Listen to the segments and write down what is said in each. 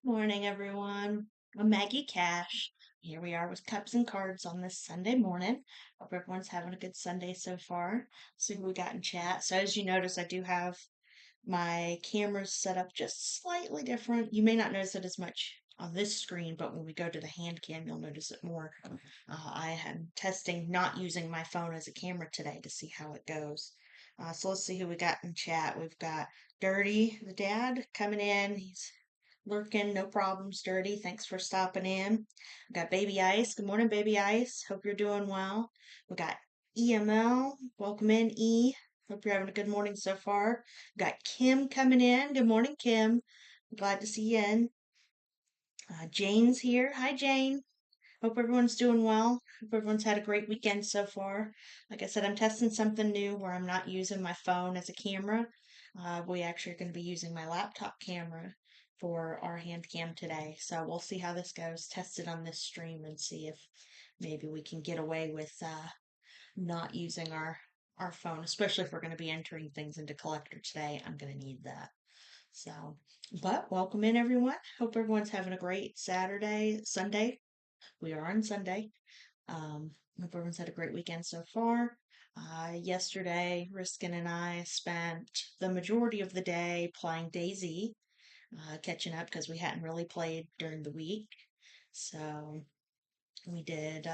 Morning, everyone. I'm Maggie Kash. Here we are with cups and cards on this Sunday morning. Hope everyone's having a good Sunday so far. See who we got in chat. So, as you notice, I do have my cameras set up just slightly different. You may not notice it as much on this screen, but when we go to the hand cam, you'll notice it more. I am testing not using my phone as a camera today to see how it goes. So let's see who we got in chat. We've got Dirty, the dad, coming in. He's lurking, no problems, Dirty. Thanks for stopping in. We got Baby Ice. Good morning, Baby Ice. Hope you're doing well. We got EML. Welcome in, E. Hope you're having a good morning so far. We got Kim coming in. Good morning, Kim. Glad to see you in. Jane's here. Hi, Jane. Hope everyone's doing well. Hope everyone's had a great weekend so far. Like I said, I'm testing something new where I'm not using my phone as a camera. We actually are going to be using my laptop camera for our hand cam today. So we'll see how this goes. Test it on this stream and see if maybe we can get away with not using our phone, especially if we're going to be entering things into Collector today. I'm going to need that. So, but welcome in everyone. Hope everyone's having a great Sunday. We are on Sunday. Hope everyone's had a great weekend so far. Yesterday, Riskin and I spent the majority of the day playing Daisy, catching up because we hadn't really played during the week. So we did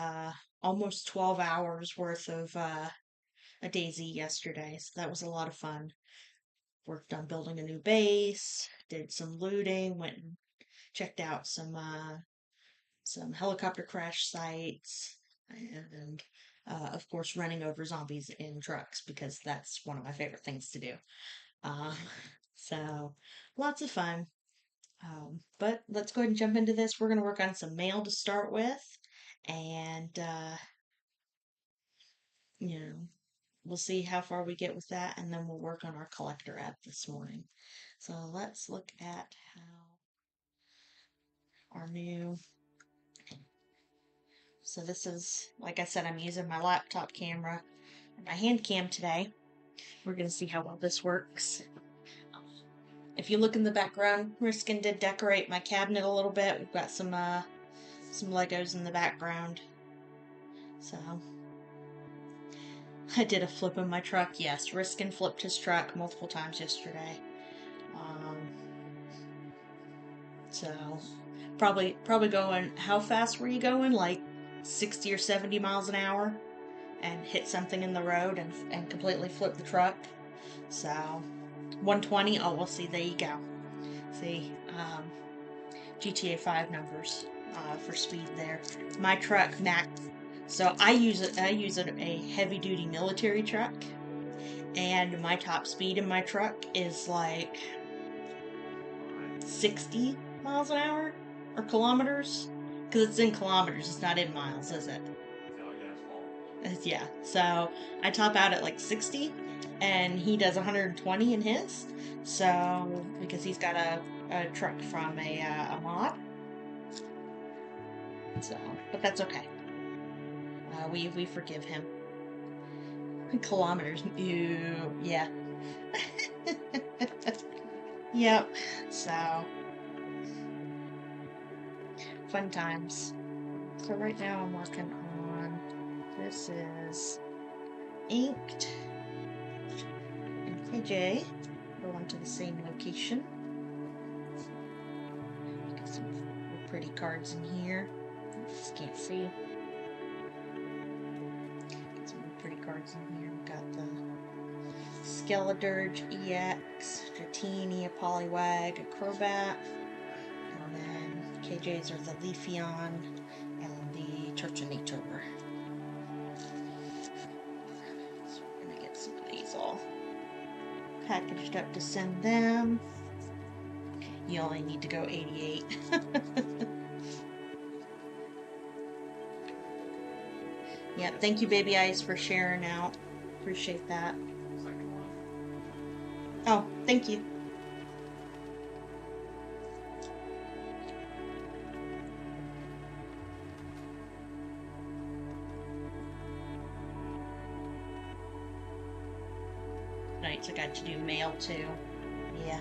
almost 12 hours worth of a Daisy yesterday. So that was a lot of fun. Worked on building a new base, did some looting, went and checked out some helicopter crash sites, and of course, running over zombies in trucks because that's one of my favorite things to do. Uh, so, lots of fun. But let's go ahead and jump into this. We're going to work on some mail to start with, and you know, we'll see how far we get with that, and then we'll work on our collector app this morning. So let's look at how our new So this is, like I said, I'm using my laptop camera and my hand cam today. We're going to see how well this works. If you look in the background, Riskin did decorate my cabinet a little bit. We've got some Legos in the background. So I did a flip in my truck. Yes, Riskin flipped his truck multiple times yesterday. Um, so probably going. How fast were you going? Like 60 or 70 miles an hour? And hit something in the road and completely flip the truck. So 120. Oh, we'll see. There you go. See, GTA 5 numbers for speed there. My truck max. So I use it. I use a heavy duty military truck, and my top speed in my truck is like 60 miles an hour or kilometers, because it's in kilometers. It's not in miles, is it? Yeah, so I top out at like 60 and he does 120 in his. So, because he's got a truck from a mod. So, but that's okay. We forgive him. Kilometers. Ew, yeah. Yep. So, fun times. So right now I'm working on, this is inked and KJ. Going to the same location. Got some pretty cards in here. Just can't see. Got some pretty cards in here. We've got the Skeledirge EX, Dratini, a Poliwag, a Crobat, and then KJ's are the Leafeon and the Turtonator. So we're gonna get some of these all packaged up to send them. You only need to go 88. Yeah, thank you, Baby Ice, for sharing out. Appreciate that. Oh, thank you. Nights I got to do mail too. Yeah.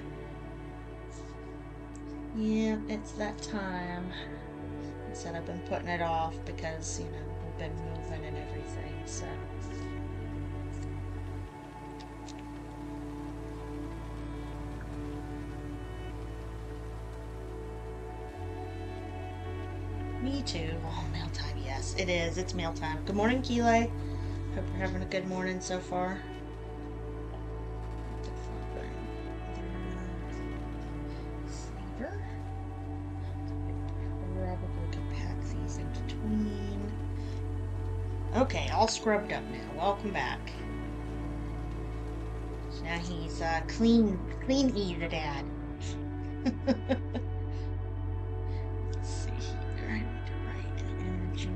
Yep, it's that time. I said I've been putting it off because, we've been moving and everything, so. Me too. Oh, mail time, yes, it is. It's mail time. Good morning, Keeley. Hope you're having a good morning so far. Sleeper. Probably could pack these in between. Okay, all scrubbed up now. Welcome back. So now he's clean eater dad. Let's see here. I need to write an energy.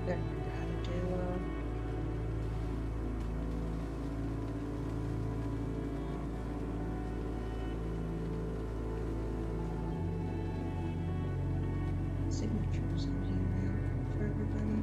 Gotta remember how to do signatures on here now for everybody.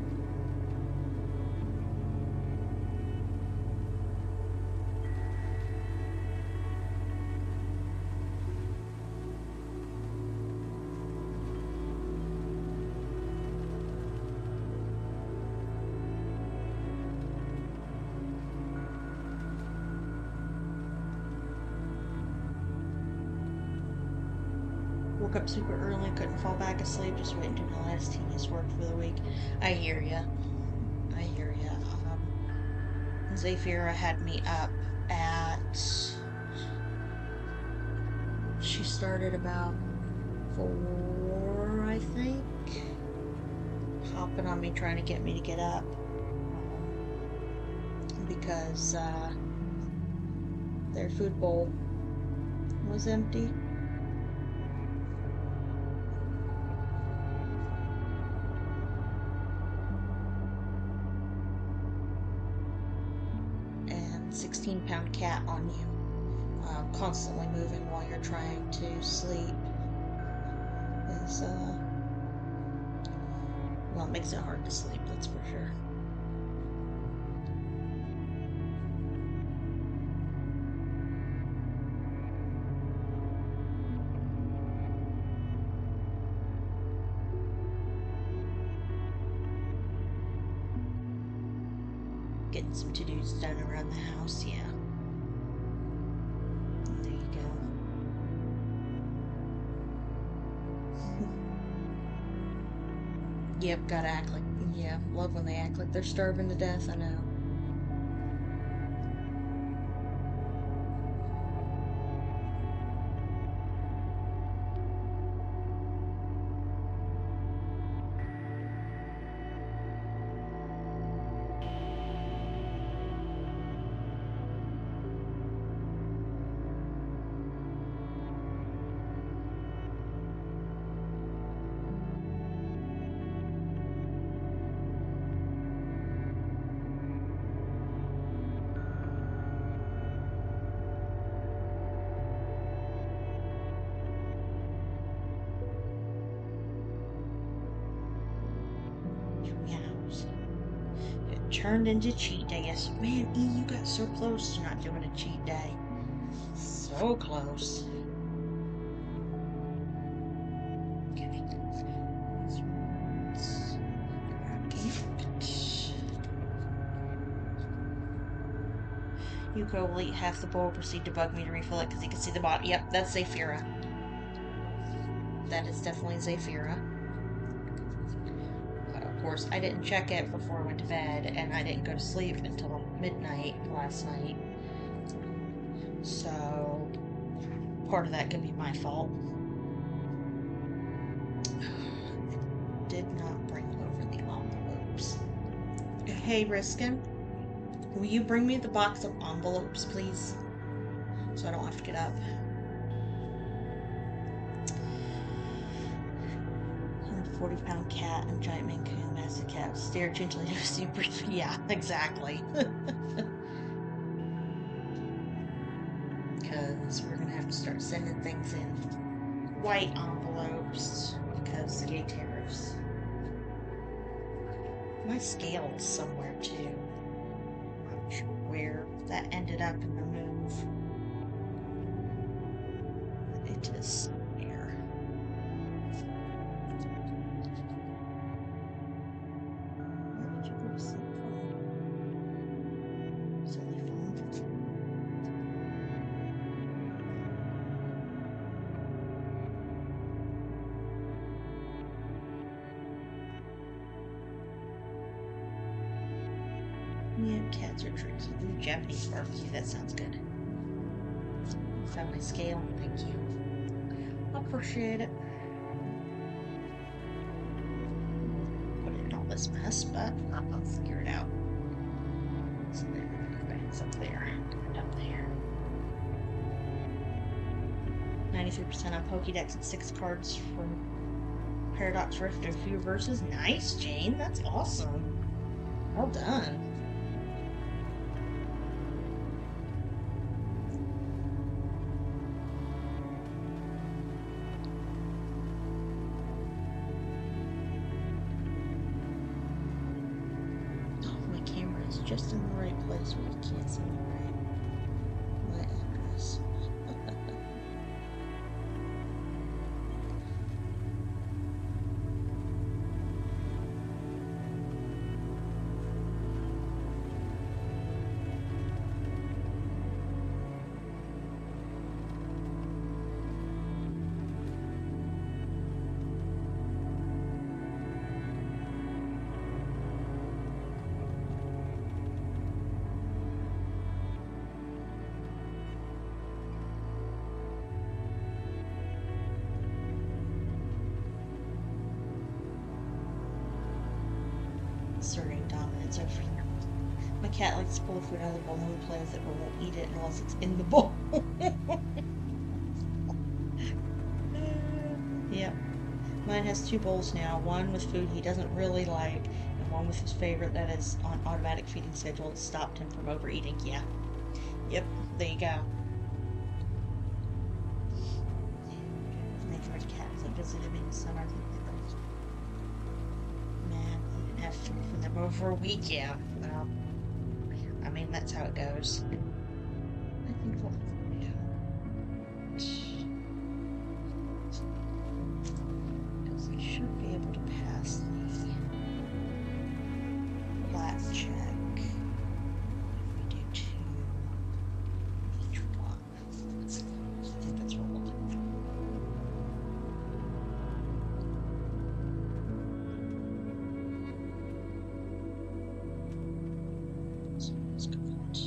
Woke up super early, couldn't fall back asleep, just waiting to do my last tedious work for the week. I hear ya. I hear ya. Zafira had me up at. She started about 4, I think. Hopping on me, trying to get me to get up. Because their food bowl was empty. And 16-pound cat on you, constantly moving while you're trying to sleep is, well, it makes it hard to sleep, that's for sure. Getting some to-dos done around the house, yeah. There you go. Yep, gotta act like, yeah, love when they act like they're starving to death, I know. Meows. It turned into cheat day. Yes, man, E, you got so close to not doing a cheat day. So close. Okay. Yuko will eat half the bowl, proceed to bug me to refill it because he can see the bottom. Yep, that's Zafira. that is definitely Zephyra. Of course, I didn't check it before I went to bed, and I didn't go to sleep until midnight last night. So, part of that could be my fault. I did not bring over the envelopes. Hey, Riskin, will you bring me the box of envelopes, please? So I don't have to get up. 140-pound cat and giant Mancoon massive cat stare gently to see briefly. Yeah, exactly. Because we're gonna have to start sending things in white envelopes because of the tariffs. My scale is somewhere too. I'm not sure where that ended up in the move. It is here. Where did you go to sleep from? Silly phone. Yeah, cats are tricky. Ooh, Japanese barbecue, that sounds good. Found my scale, thank you. I appreciate it. Put it in all this mess, but I'll figure it out. So there, it's up there, up there. 93% on Pokédex and 6 cards from Paradox Rift and a few verses. Nice, Jane. That's awesome. Well done. Oh, my camera is just in the right place where you can't see me right. My address. Asserting dominance over here. My cat likes to pull food out of the bowl and we play with it, but won't eat it unless it's in the bowl. Yep. Mine has 2 bowls now, one with food he doesn't really like, and one with his favorite that is on automatic feeding schedule that stopped him from overeating. Yeah. Yep, there you go. Neighborhood cat that visited me in the summer. Man, I didn't have food for them over a week, yeah. Well, I mean, that's how it goes. I think what we'll do. Because we should be able to pass the flat check if we do 2 each one. I think that's what we'll do. So let's go for it.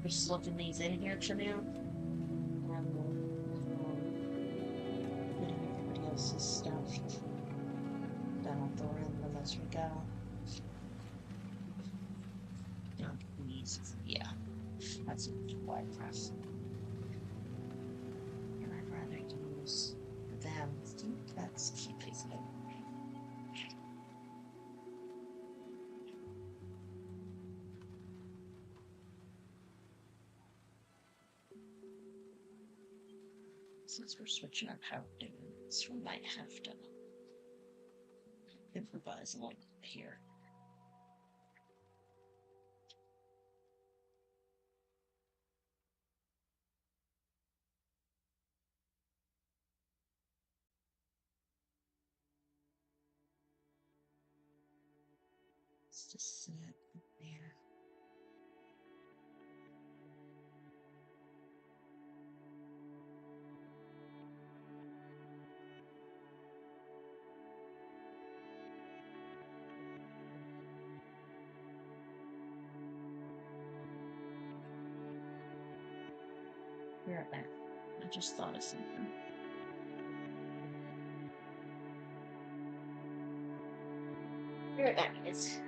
We're slipping these in here for now. Putting everybody else's stuff down the rim as we go. These, yeah, that's a wide press. And I'd rather use them. Let's keep these in. Since we're switching up how we're doing this, we might have to improvise a little bit here. Let's just set it up there. Be right back. I just thought of something. Be right back, guys.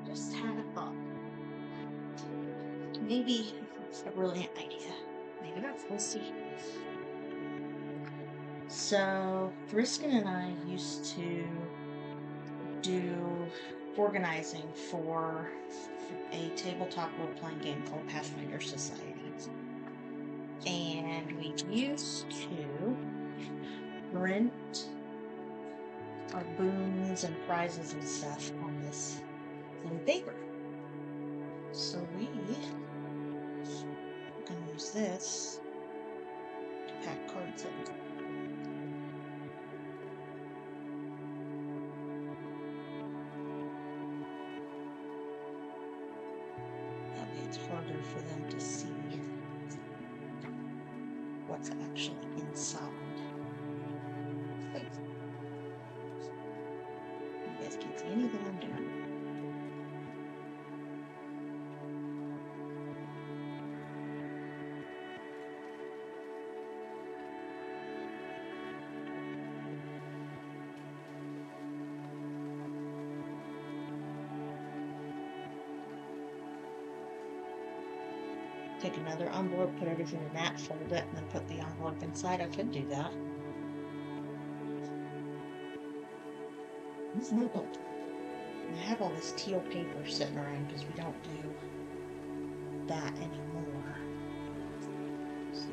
Just had a thought. Maybe it's a brilliant idea. Maybe not. We'll see. So, Briskin and I used to do organizing for a tabletop role-playing game called Pathfinder Society. And we used to print our boons and prizes and stuff on this blue paper. So we can use this to pack cards in. That way it's harder for them to see what's actually inside. You guys can't see anything I'm doing. Take another envelope, put everything in that, fold it, and then put the envelope inside. I could do that. I have all this teal paper sitting around because we don't do that anymore. So.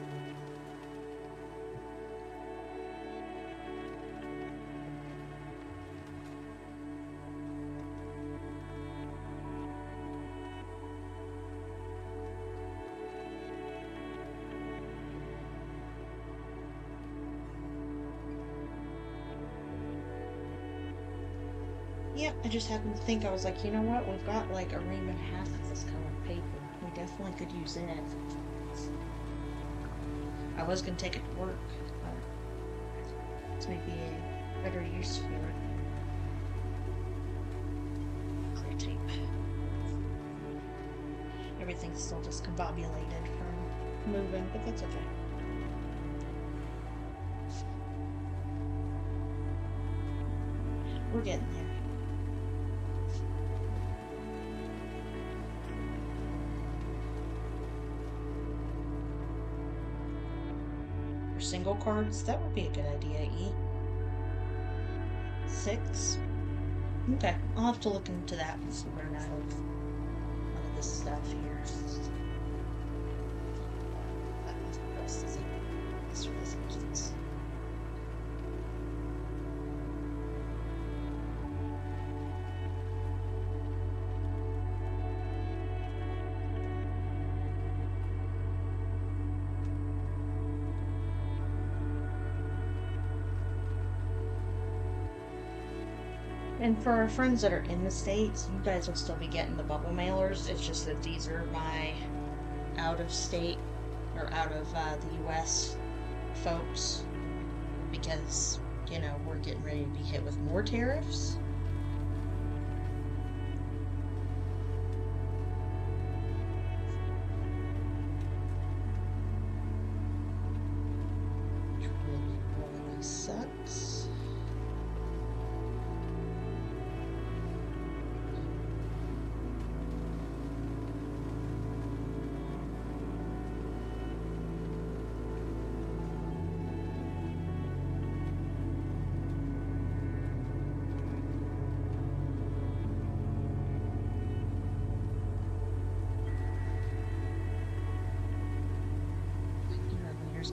Yeah, I just happened to think, I was like, you know what, we've got like a ream and a half of this colored paper. We definitely could use it. I was going to take it to work, but it's maybe a better use for it. Clear tape. Everything's still discombobulated from moving, but that's okay. We're getting there. Single cards, that would be a good idea. 6. Okay, I'll have to look into that and see where out of none of this stuff here. And for our friends that are in the States, you guys will still be getting the bubble mailers. It's just that these are my out-of-state or out of the U.S. folks because, you know, we're getting ready to be hit with more tariffs. Which really sucks.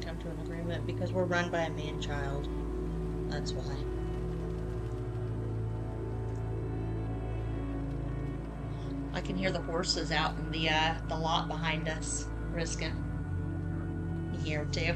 Come to an agreement because we're run by a man-child. That's why. I can hear the horses out in the lot behind us. Riskin. You hear them too.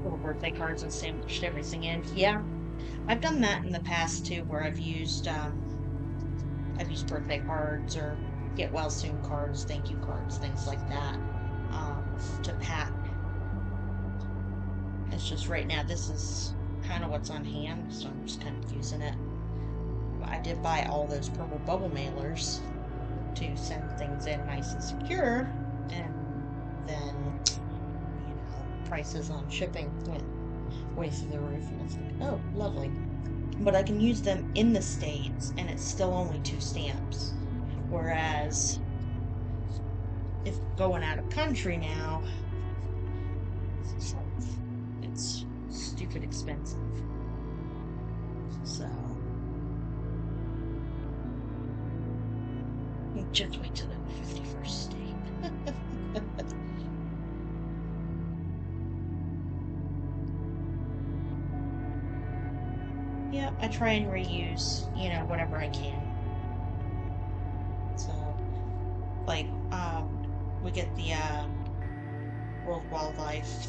Little birthday cards and sandwiched everything in. Yeah, I've done that in the past too, where I've used birthday cards or get well soon cards, thank you cards, things like that, to pack. It's just right now this is kind of what's on hand, so I'm just kind of using it. But I did buy all those purple bubble mailers to send things in nice and secure, and then prices on shipping went way through the roof, and it's like, oh, lovely. But I can use them in the States, and it's still only 2 stamps. Whereas, if going out of country now, it's stupid expensive. So, just wait till the 51st state. Yeah, I try and reuse, whatever I can. So, like, we get the World Wildlife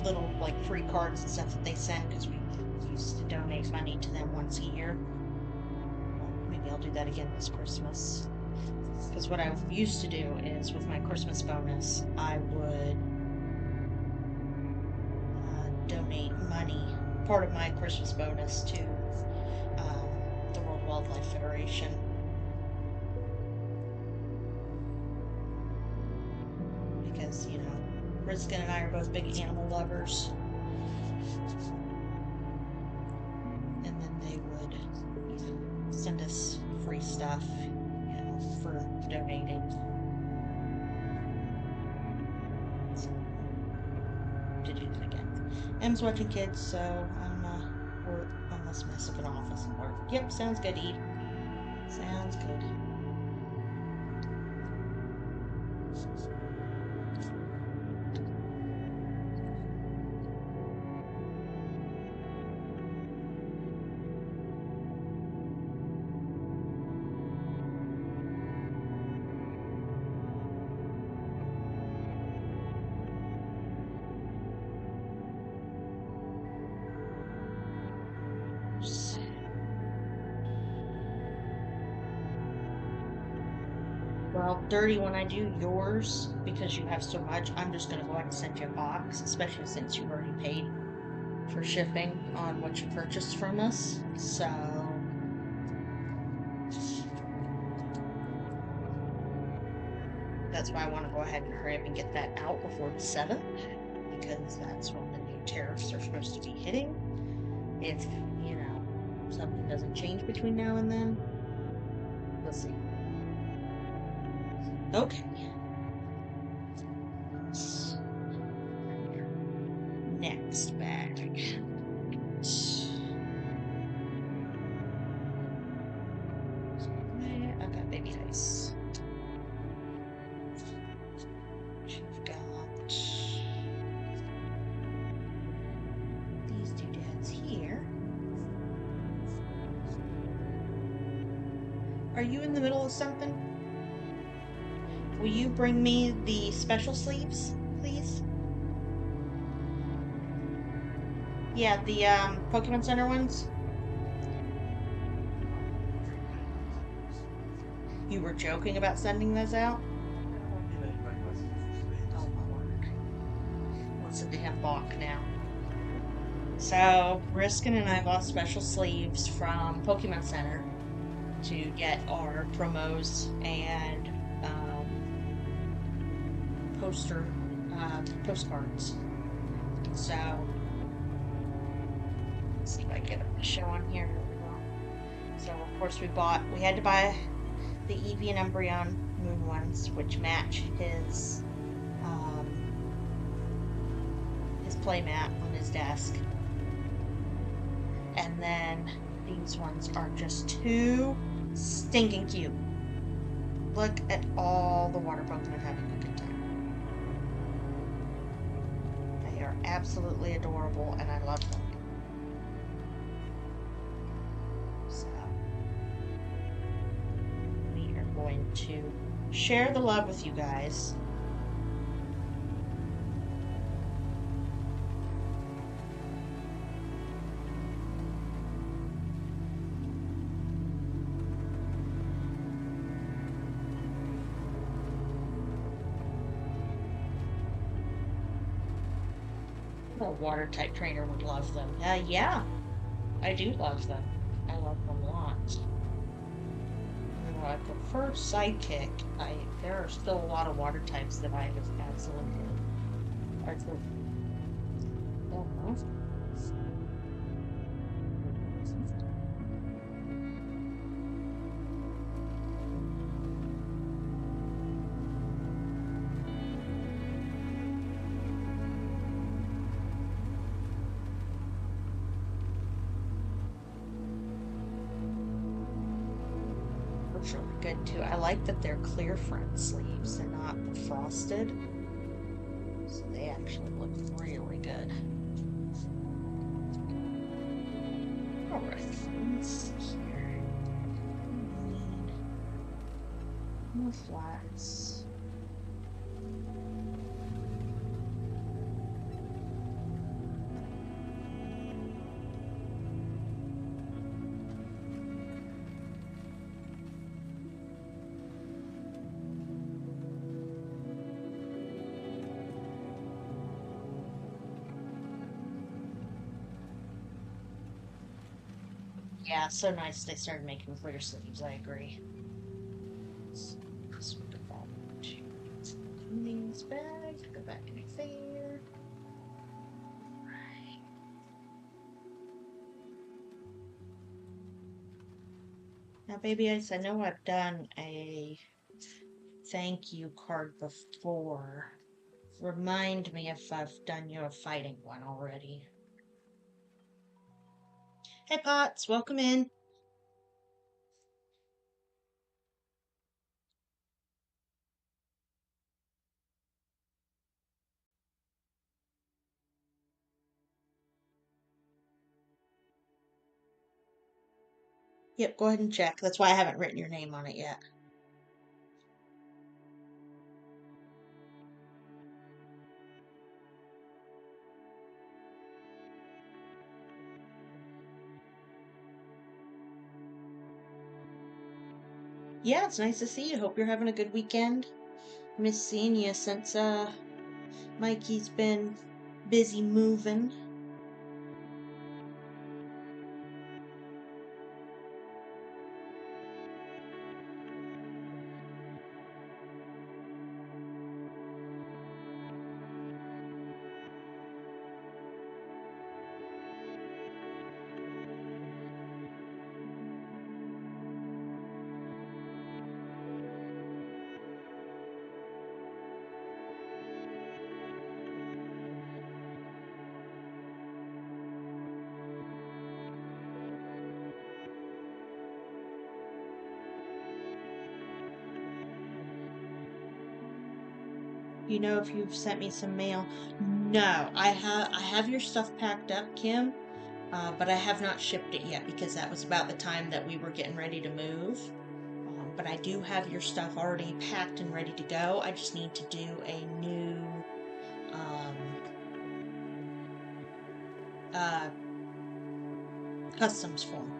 little, like, free cards and stuff that they send because we used to donate money to them once a year. Maybe I'll do that again this Christmas. Because what I used to do is, with my Christmas bonus, I would donate money, part of my Christmas bonus, to the World Wildlife Federation. Because, Riskin and I are both big animal lovers. And then they would, send us free stuff, for donating. So, to do that again. Em's watching kids, so I'm work on this mess of an office and work. Yep, sounds good, Eve. Sounds good. Well, Dirty, when I do yours, because you have so much, I'm just going to go ahead and send you a box, especially since you've already paid for shipping on what you purchased from us. So, that's why I want to go ahead and hurry up and get that out before the 7th, because that's when the new tariffs are supposed to be hitting. If, something doesn't change between now and then. Let's see. Okay. Next bag. I got baby ice. You've got these doodads here. Are you in the middle of something? Will you bring me the special sleeves, please? Yeah, the Pokemon Center ones. You were joking about sending those out? Oh my word. Listen to him balk now. So, Riskin and I bought special sleeves from Pokemon Center to get our promos and postcards. So, let's see if I get a show on here. So, of course, we had to buy the Eevee and Umbreon Moon ones, which match his playmat on his desk. And then these ones are just too stinking cute. Look at all the water Pokemon having a good time. They are absolutely adorable and I love them. So, we are going to share the love with you guys. A water type trainer would love them. Yeah, I do love them. I love them lots. I prefer Sidekick. There are still a lot of water types that I just absolutely. I don't know. Really good too. I like that they're clear front sleeves. They're not frosted. So they actually look really good. Alright, let's see here. We need more flats. Yeah, so nice they started making clear sleeves, I agree. Let's put that in this bag, go back in there. Right. Now, Baby Ice, I know I've done a thank you card before. Remind me if I've done you a fighting one already. Hey, Potts, welcome in. Yep, go ahead and check. That's why I haven't written your name on it yet. Yeah, it's nice to see you. Hope you're having a good weekend. Miss seeing you since Mikey's been busy moving. You know if you've sent me some mail. No, I have your stuff packed up, Kim, but I have not shipped it yet because that was about the time that we were getting ready to move. But I do have your stuff already packed and ready to go. I just need to do a new um, uh, customs form,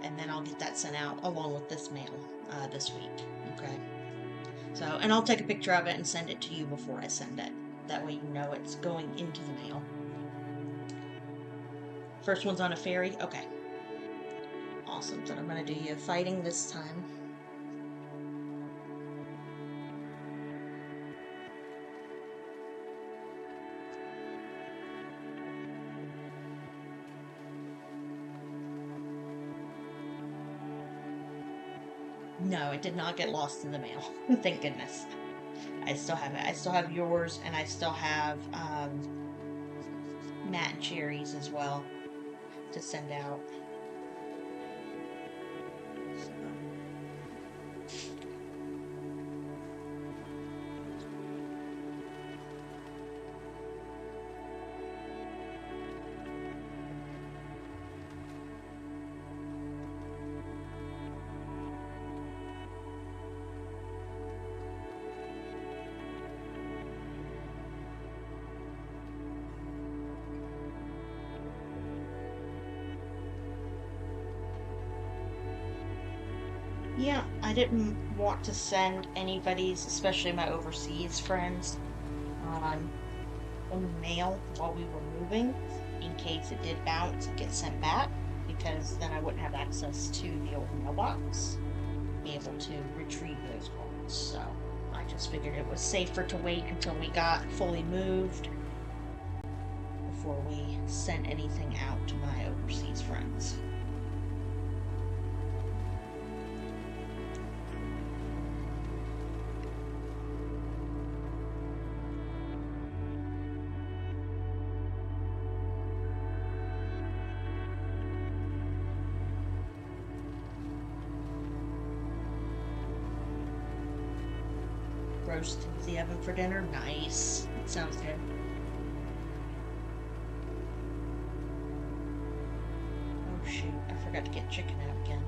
and then I'll get that sent out along with this mail this week. Okay. So, and I'll take a picture of it and send it to you before I send it. That way you know it's going into the mail. First one's on a ferry? Okay. Awesome. So I'm going to do you fighting this time. No, it did not get lost in the mail. Thank goodness. I still have it. I still have yours, and I still have Matt and Cherries as well to send out. So. Yeah, I didn't want to send anybody's, especially my overseas friends, in the mail while we were moving, in case it did bounce and get sent back, because then I wouldn't have access to the old mailbox, be able to retrieve those cards. So I just figured it was safer to wait until we got fully moved before we sent anything out to my overseas friends. Roast into the oven for dinner. Nice. That sounds good. Oh shoot, I forgot to get chicken out again.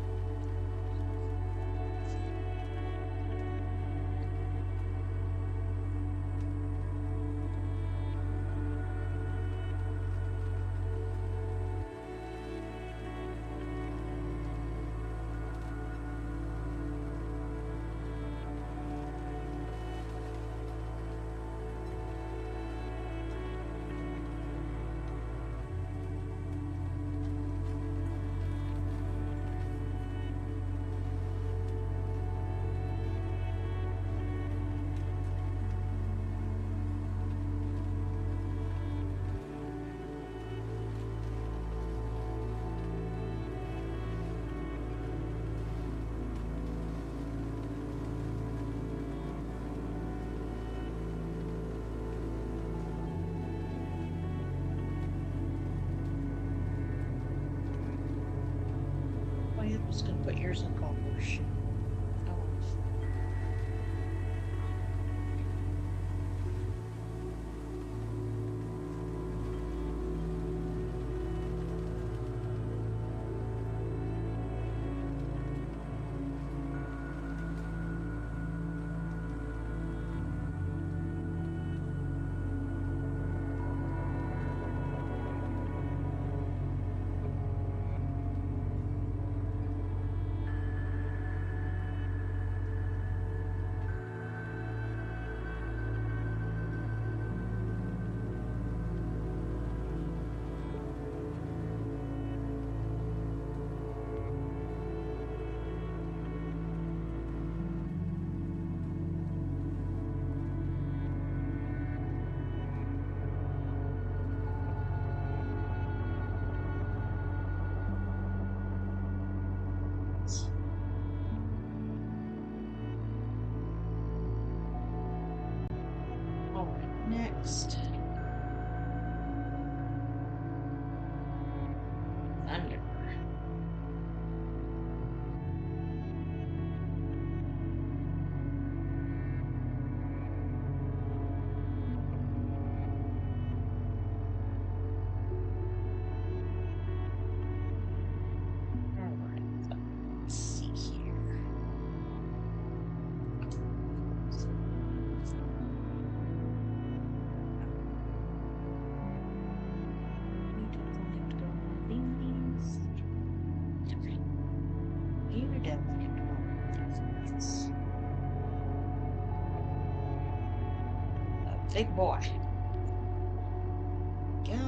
I'm just gonna put yours in compost. Oh. Alright, next. Thunder. Alright, let's see here. You definitely have to go on these. You definitely have to go on these. A big boy. Go.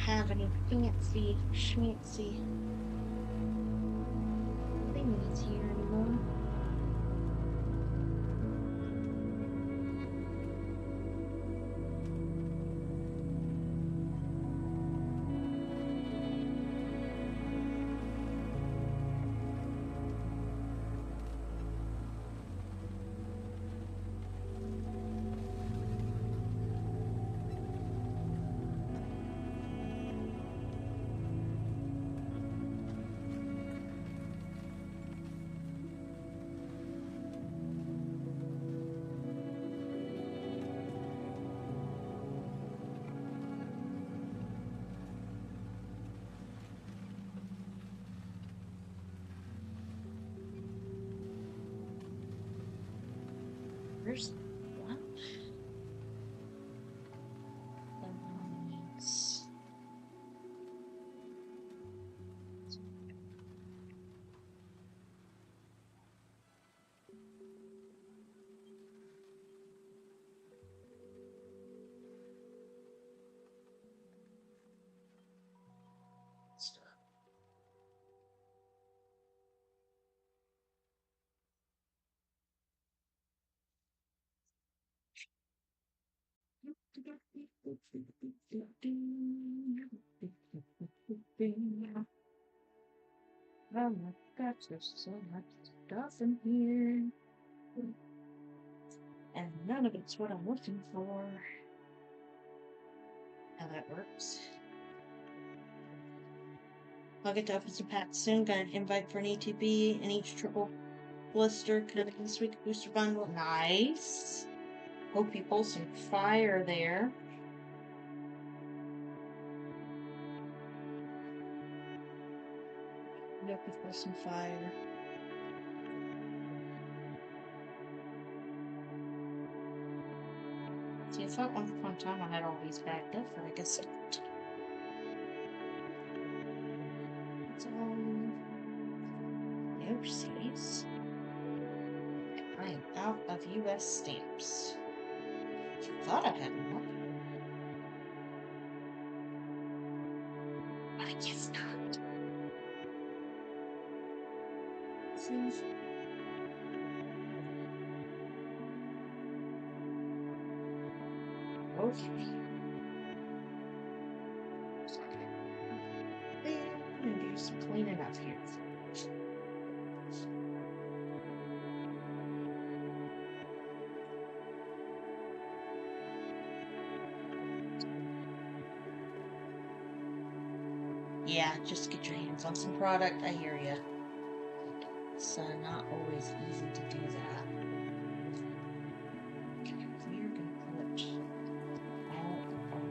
have any fancy schmancy things here anymore. Where's what? Oh my gosh, there's so much stuff in here. And none of it's what I'm looking for. How that works. I'll get to open some packs soon. Got an invite for an ETB and each triple blister connecting this week booster bundle. Nice. Hope you pull some fire there. Hope you pull some fire. See, I thought once upon a time I had all these backed up, but I guess not. It's all overseas. I am out of US stamps. I thought I had more. But I guess not. See? Okay. I'm gonna do some cleaning up here. Yeah, just get your hands on some product. I hear ya. It's not always easy to do that. Okay, we're gonna put all of our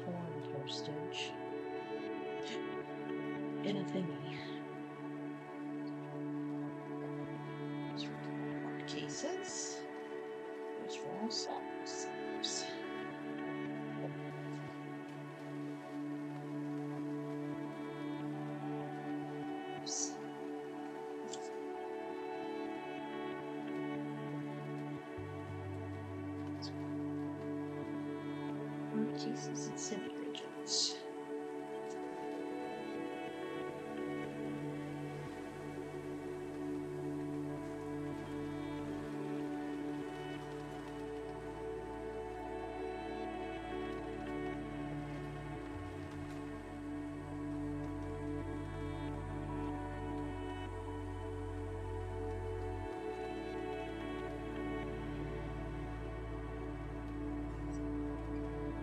corn postage in a thingy. Those are our cases. Those are all salads. Jesus, it's Cindy Richards.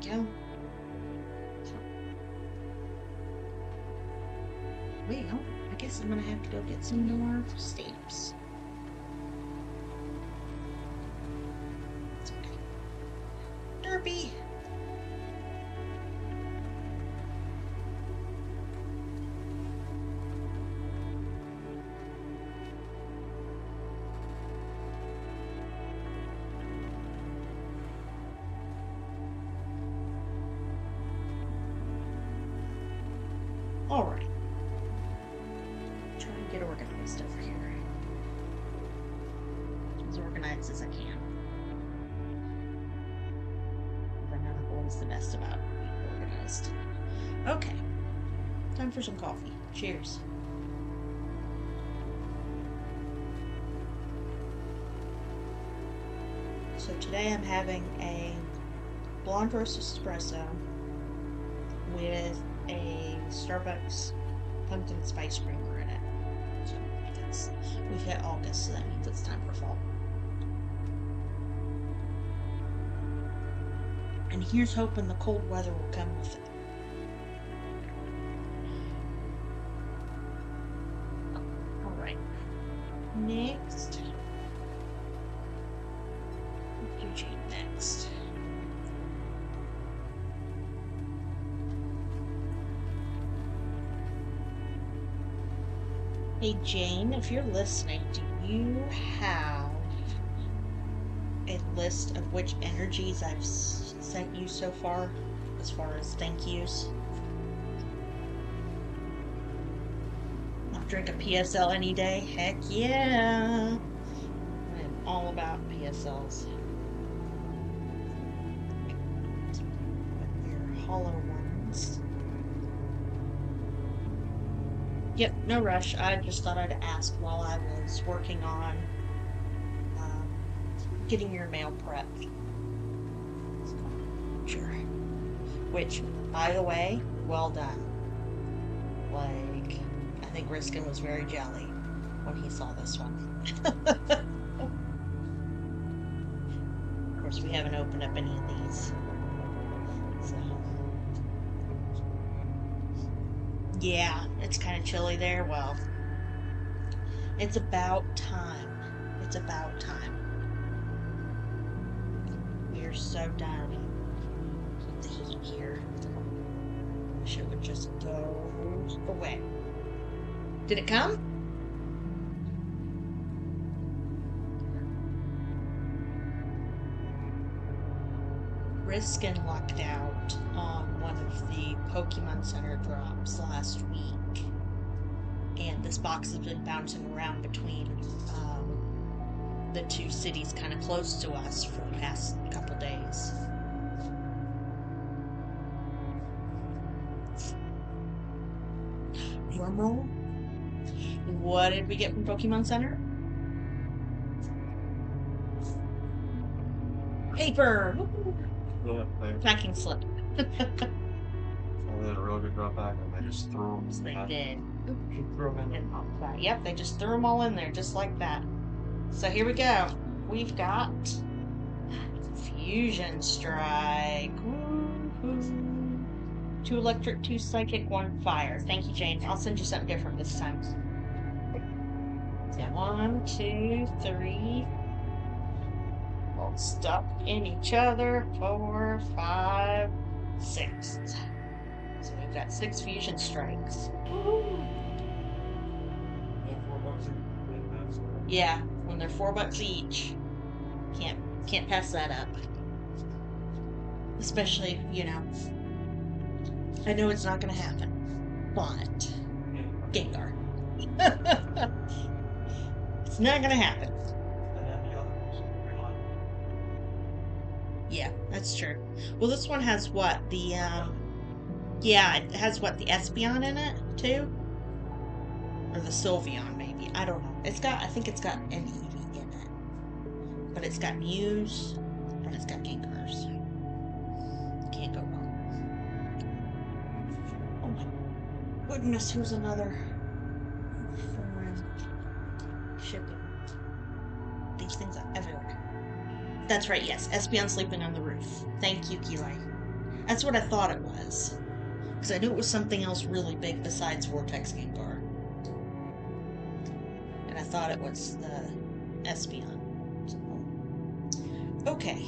Go. Well, I guess I'm gonna have to go get some more stamps. It's okay. Derby! Alright. Try and get organized over here. As organized as I can. I know the goal is the best about being organized. surprised. Okay. Time for some coffee. Cheers. So today I'm having a blonde roast espresso with a Starbucks pumpkin spice creamer in it. So because we've hit August, so that means it's time for fall. And here's hoping the cold weather will come with it. Alright. Next. Eugene next. Hey Jane, if you're listening, do you have a list of which energies I've sent you so far as thank yous? I'll drink a PSL any day. Heck yeah! I'm all about PSLs. Your hollow ones. Yep, no rush. I just thought I'd ask while I was working on getting your mail prepped. Sure. Which, by the way, well done. Like, I think Riskin was very jelly when he saw this one. Of course, we haven't opened up any of these. So. Yeah, it's kind of chilly there. Well, it's about time. It's about time. We're so done with the heat here. Wish it would just go away. Did it come? Riskin lucked out on one of the Pokemon Center drops last week, and this box has been bouncing around between the two cities kind of close to us for the past couple days. Normal? What did we get from Pokemon Center? Paper! Yeah, Packing slip. they had a real good drop back, and they just threw them. They did. Threw them in. Yep, they just threw them all in there, just like that. So here we go. We've got Fusion Strike. Woo-hoo. 2 electric, 2 psychic, 1 fire. Thank you, Jane. I'll send you something different this time. Yeah, 1, 2, 3. All stuck in each other. 4, 5, 6. So we've got 6 Fusion Strikes. Woo-hoo. Yeah, when they're $4 each. Can't pass that up. Especially, you know. I know it's not gonna happen. But Gengar. It's not gonna happen. Yeah, that's true. Well, this one has what? The yeah, it has what, the Espeon in it too? Or the Sylveon maybe. I don't know. I think it's got an Eevee in it. But it's got Muse and it's got Gengars. Can't go wrong. Oh my goodness, who's another foreign shipping? These things are everywhere. That's right, yes. Espeon sleeping on the roof. Thank you, Gilai. That's what I thought it was. Because I knew it was something else really big besides Vortex Gengar. And I thought it was the Espeon. So, okay.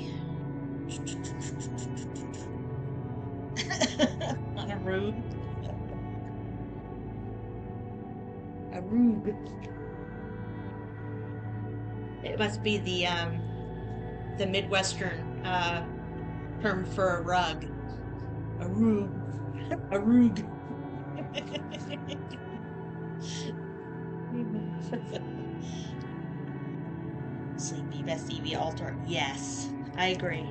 A Rube. A Rube. It must be the Midwestern term for a rug. A rug. A rug. Sleepy, best Eevee alter. Yes, I agree.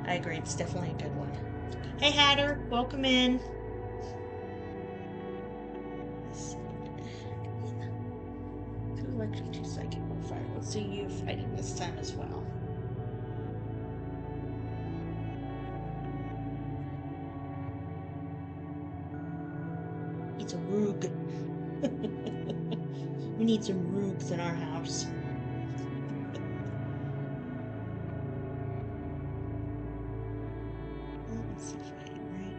It's definitely a good one. Hey Hatter, welcome in. Two electric, two psychic, one fire. Let's see you fighting this time as well. It's a rogue. We need some rogues in our house. Let's see fighting, right?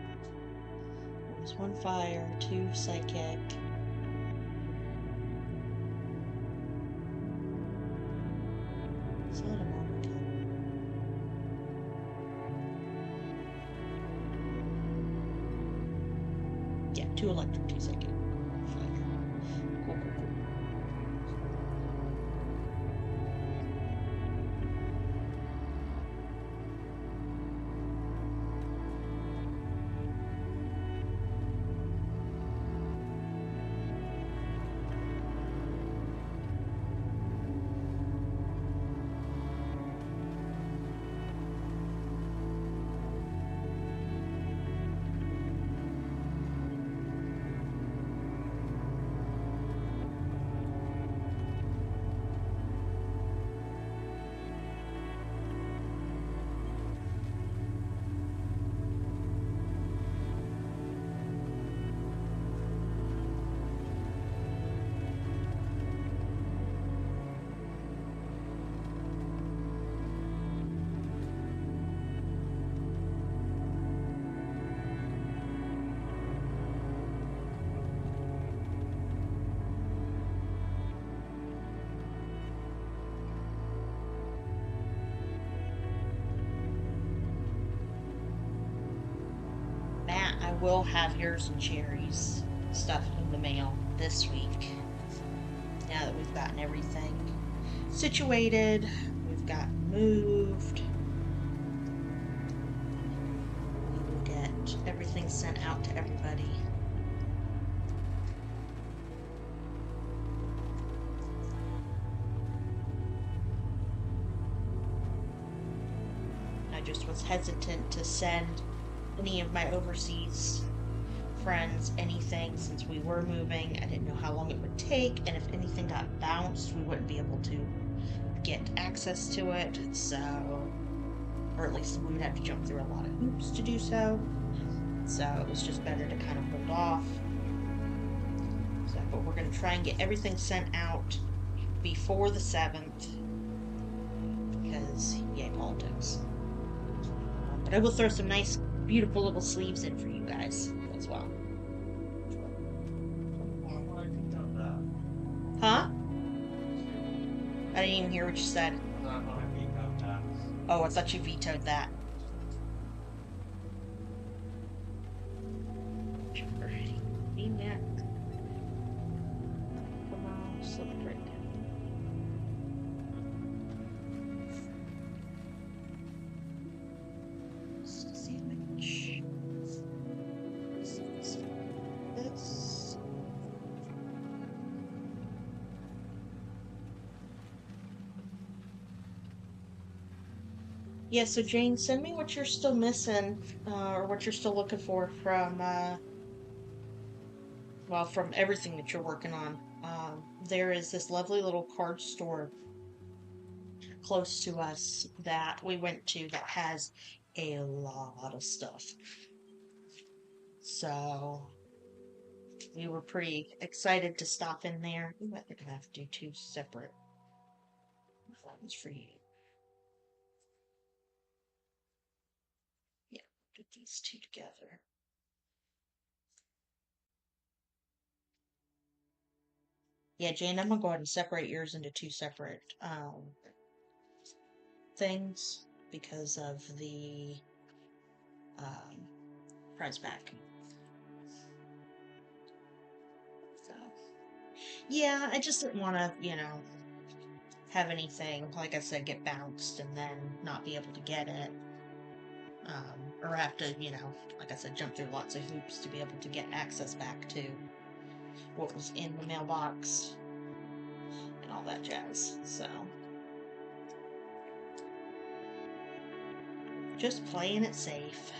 There's one fire, two psychic. Is that a moment? Yeah, two electric, two psychic. Fire. Cool, cool, cool. Matt, I will have yours and Cherry's stuff in the mail this week. Now that we've gotten everything situated, we've gotten moved. We will get everything sent out to everybody. I just was hesitant to send any of my overseas friends anything since we were moving. I didn't know how long it would take, and if anything got bounced, we wouldn't be able to get access to it. So, or at least we would have to jump through a lot of hoops to do so. So it was just better to kind of hold off. So, but we're going to try and get everything sent out before the 7th because, yay, politics. But I will throw some nice, beautiful little sleeves in for you guys as well. Huh? I didn't even hear what you said. Oh, I thought you vetoed that. Yeah, so Jane, send me what you're still missing, or what you're still looking for from, well, from everything that you're working on. There is this lovely little card store close to us that we went to that has a lot of stuff. So we were pretty excited to stop in there. Ooh, I think I have to do two separate ones for you. Yeah, put these two together. Yeah, Jane, I'm gonna go ahead and separate yours into two separate things because of the um, prize pack. So, yeah, I just didn't want to, have anything, like I said, get bounced and then not be able to get it. Or have to, like I said, jump through lots of hoops to be able to get access back to what was in the mailbox and all that jazz. So, just playing it safe.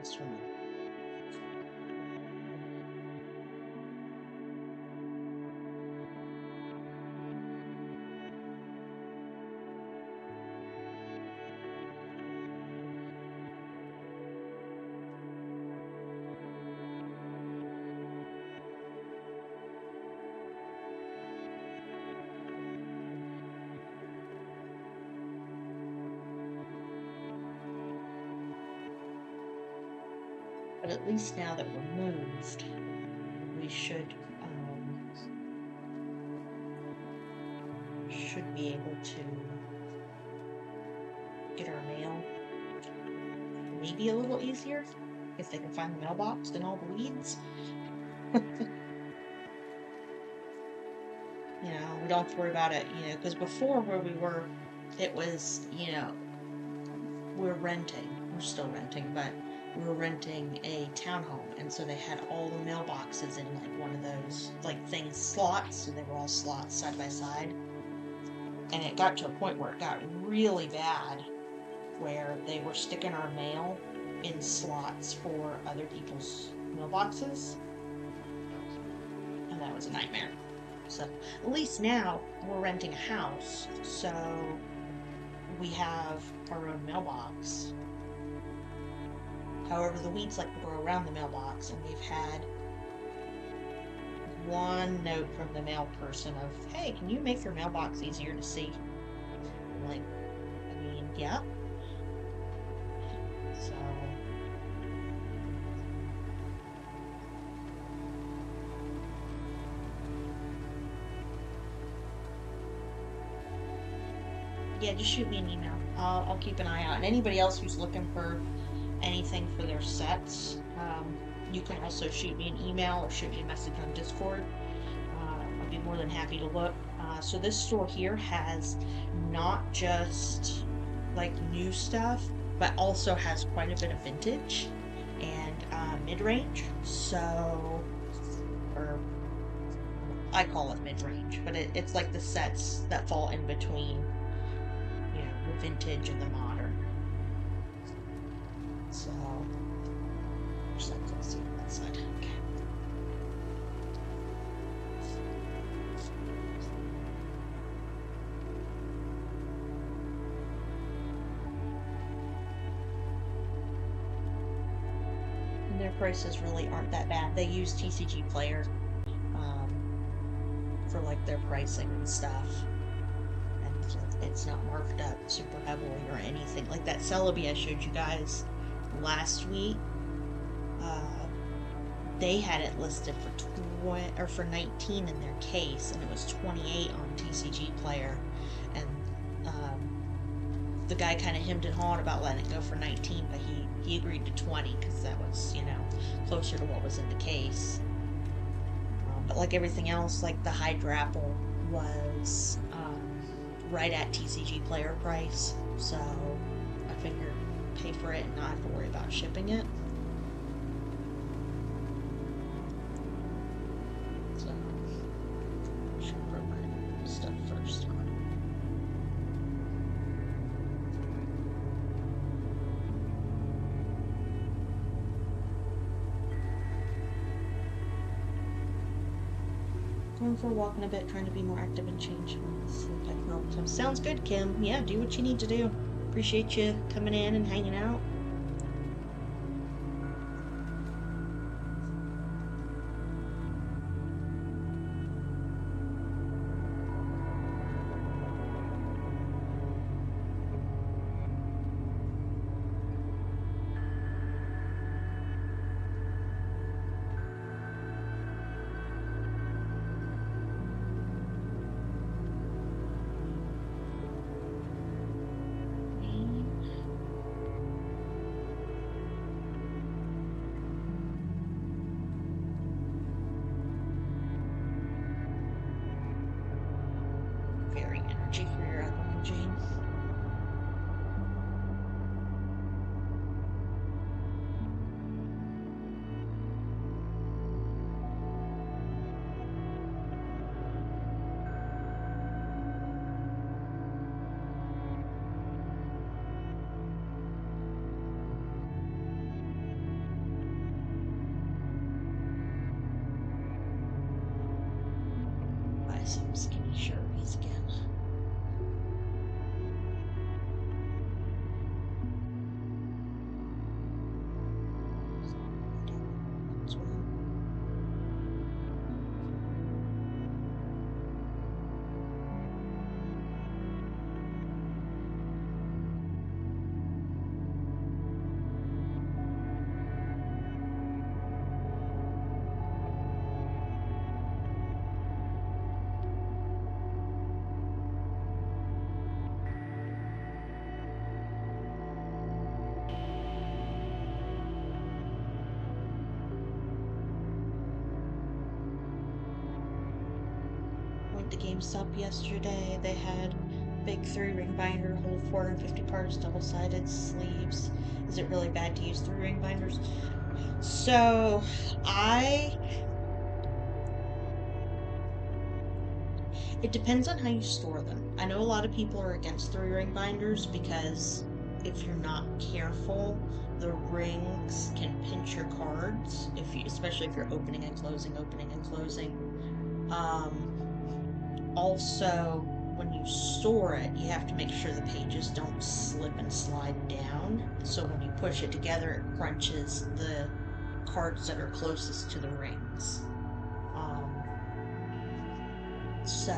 this one. But at least now that we're moved, we should be able to get our mail maybe a little easier if they can find the mailbox and all the weeds. You know, we don't have to worry about it, you know, because before where we were, it was, you know, we're still renting, but we were renting a townhome, and so they had all the mailboxes in like one of those like things, slots, so they were all slots side by side. And it got to a point where it got really bad, where they were sticking our mail in slots for other people's mailboxes, and that was a nightmare. So at least now we're renting a house, so we have our own mailbox. However, the weeds like to grow around the mailbox, and we've had one note from the mail person of, hey, can you make your mailbox easier to see? I'm like, I mean, yeah. So yeah, just shoot me an email. I'll keep an eye out. And anybody else who's looking for anything for their sets, you can also shoot me an email or shoot me a message on Discord. I'll be more than happy to look. So this store here has not just like new stuff, but also has quite a bit of vintage and mid-range. So, or I call it mid-range, but it's like the sets that fall in between, you know, the vintage and the modern. So, let's see on that side. Okay. And their prices really aren't that bad. They use TCG Player for like their pricing and stuff. It's not marked up super heavily or anything. Like that Celebi I showed you guys last week, they had it listed for 19 in their case, and it was 28 on TCG Player, and the guy kind of hemmed and hawed about letting it go for 19, but he agreed to 20 because that was, you know, closer to what was in the case. But like everything else, like the Hydrapple was right at TCG Player price, so I figured pay for it and not have to worry about shipping it. So I should put my stuff first on. Going for a walk in a bit, trying to be more active and change. Sounds good, Kim. Yeah, do what you need to do. Appreciate you coming in and hanging out. some skinny Sharpies again. Went to GameStop yesterday. They had big 3-ring binder, hold 450 cards, double-sided sleeves. Is it really bad to use 3-ring binders? So, it depends on how you store them. I know a lot of people are against 3-ring binders because if you're not careful, the rings can pinch your cards, especially if you're opening and closing, opening and closing. Also, when you store it, you have to make sure the pages don't slip and slide down. So when you push it together, it crunches the cards that are closest to the rings. So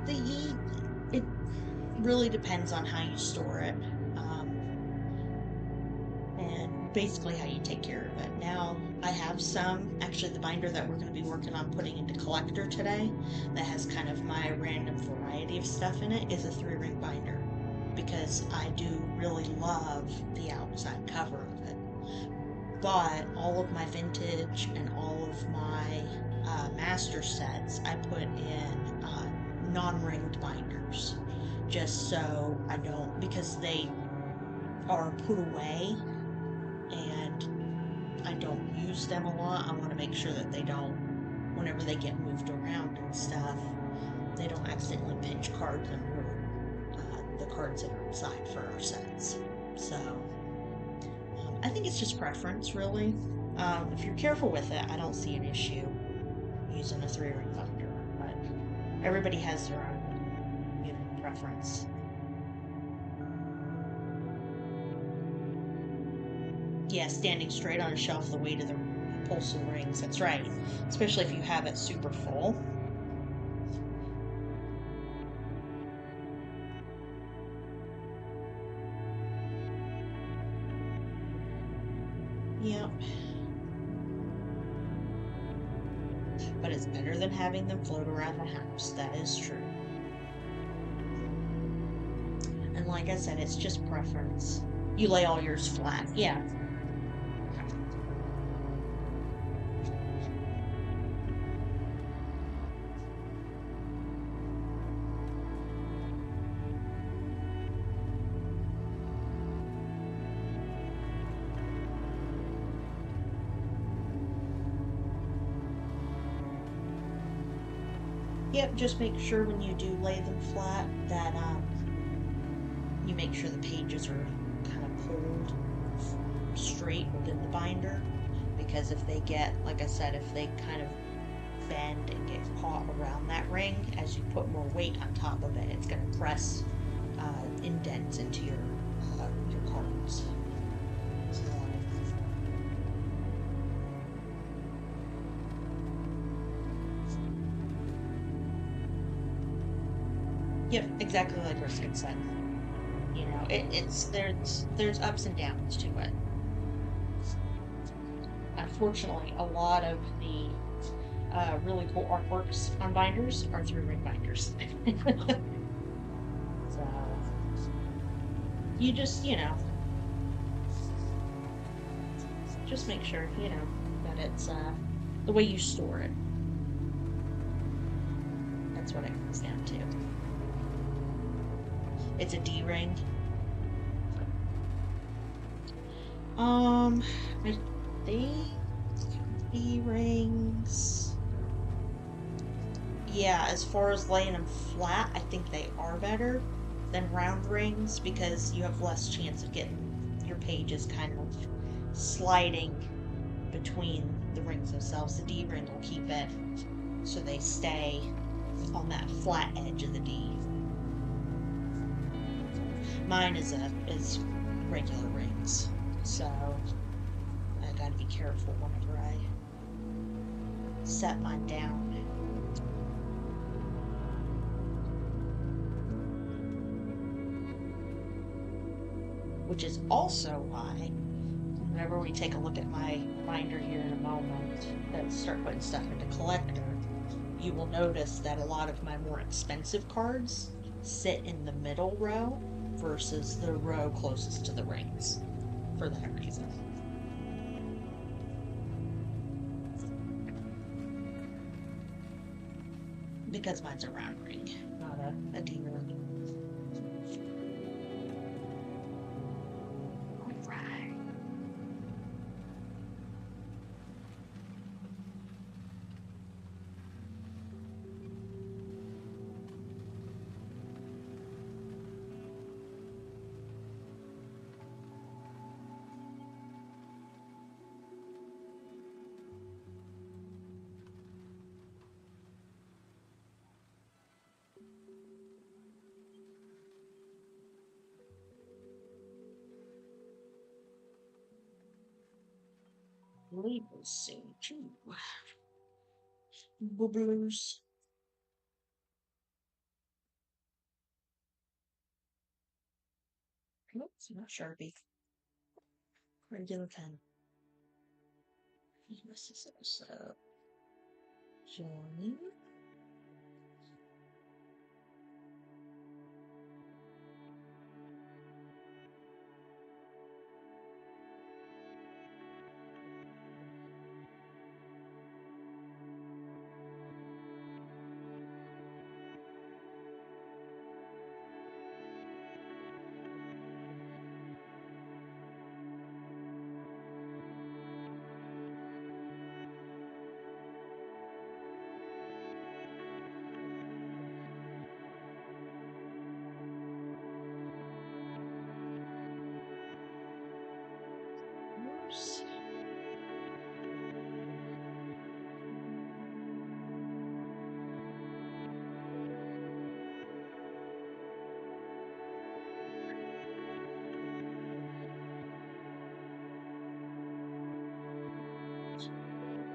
it really depends on how you store it, and basically how you take care of it. Now, I have actually the binder that we're going to be working on putting into collector today that has kind of my random variety of stuff in it is a 3-ring binder because I do really love the outside cover of it. But all of my vintage and all of my master sets I put in non-ringed binders just so I don't, because they are put away and I don't use them a lot. I want to make sure that they don't, whenever they get moved around and stuff, they don't accidentally pinch cards and ruin the cards that are inside for our sets. So I think it's just preference, really. If you're careful with it, I don't see an issue using a 3-ring binder, but everybody has their own, preference. Yeah, standing straight on a shelf, the weight of the upholstered rings. That's right. Especially if you have it super full. Yep. But it's better than having them float around the house. That is true. And like I said, it's just preference. You lay all yours flat. Yeah. Yep, just make sure when you do lay them flat that you make sure the pages are kind of pulled straight within the binder, because if they get, like I said, if they kind of bend and get caught around that ring, as you put more weight on top of it, it's going to press indents into your cards. Yep, exactly like Riskin said. There's ups and downs to it. Unfortunately, a lot of the really cool artworks on binders are 3-ring binders. So you just make sure that it's the way you store it. That's what it comes down to. It's a D-ring. I think D-rings. Yeah, as far as laying them flat, I think they are better than round rings because you have less chance of getting your pages kind of sliding between the rings themselves. The D-ring will keep it so they stay on that flat edge of the D. Mine is regular rings, so I gotta be careful whenever I set mine down. Which is also why, whenever we take a look at my binder here in a moment and start putting stuff into collector, you will notice that a lot of my more expensive cards sit in the middle row versus the row closest to the rings for that reason. Because mine's a round ring, not a D ring. Alright. Labels soon too. Bubblers. Oops, not Sharpie. Regular pen. This is so joining.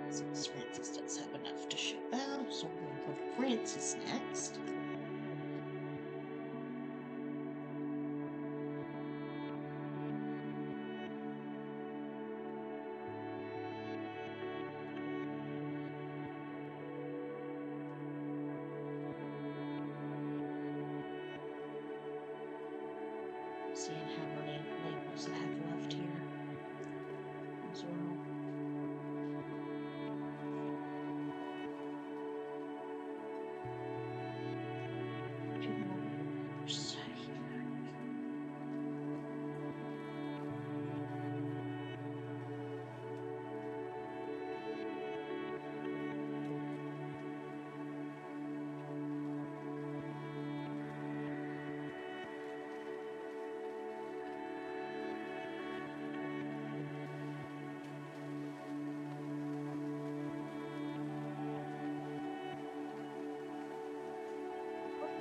Since Francis does have enough to ship out, so we're going to go to Francis next. Seeing how many labels I have left here as well. Two more labels here.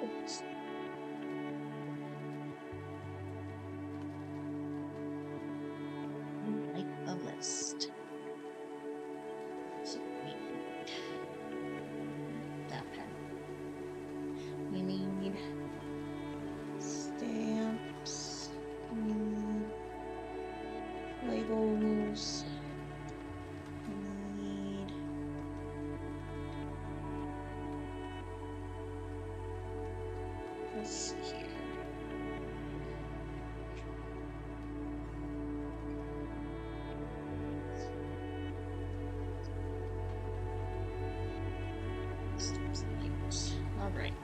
Oops. Like a list. So we need that pen. We need stamps. We need labels. We need let's see here. Stamps and labels. All right.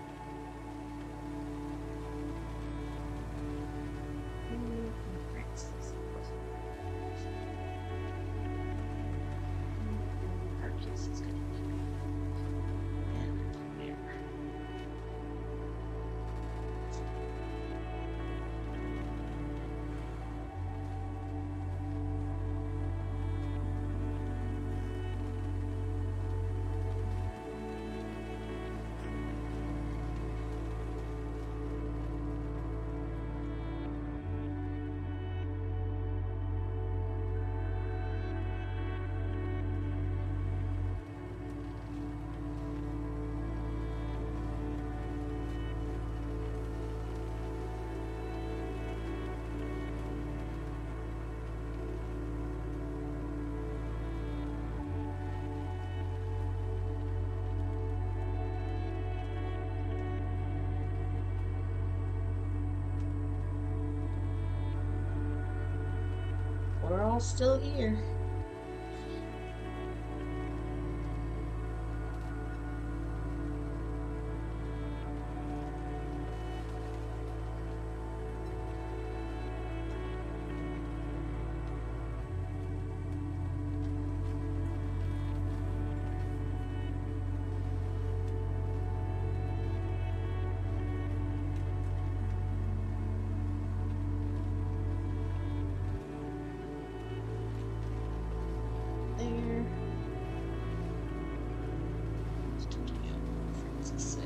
all still here. There. Let's say.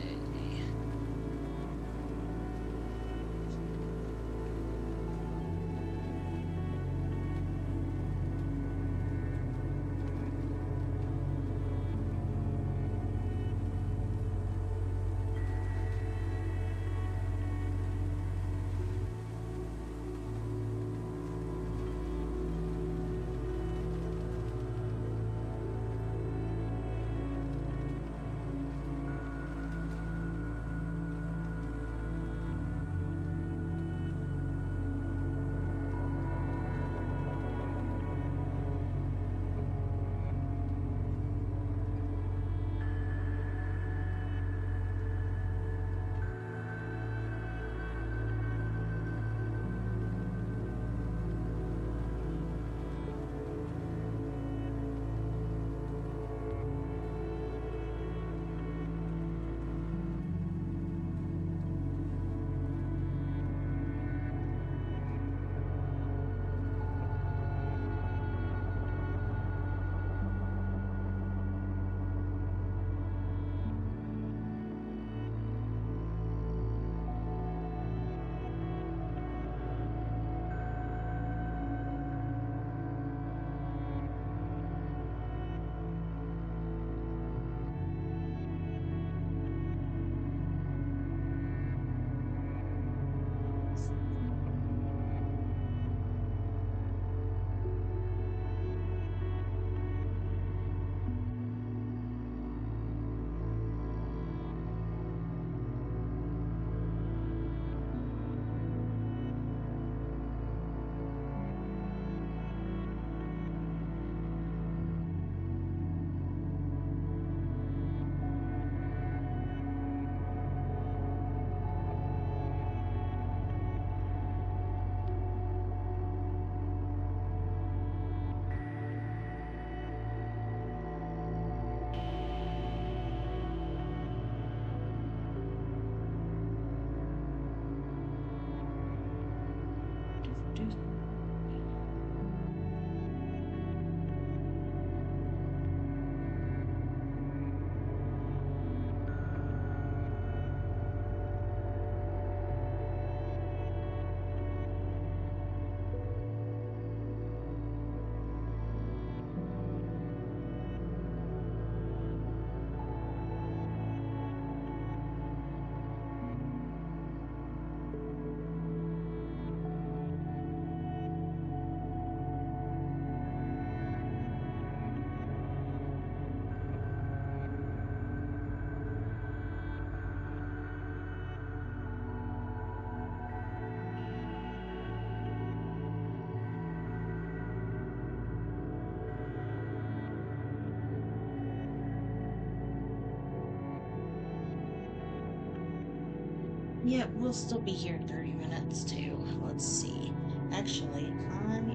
Yeah, we'll still be here in 30 minutes too. Let's see. Actually, I am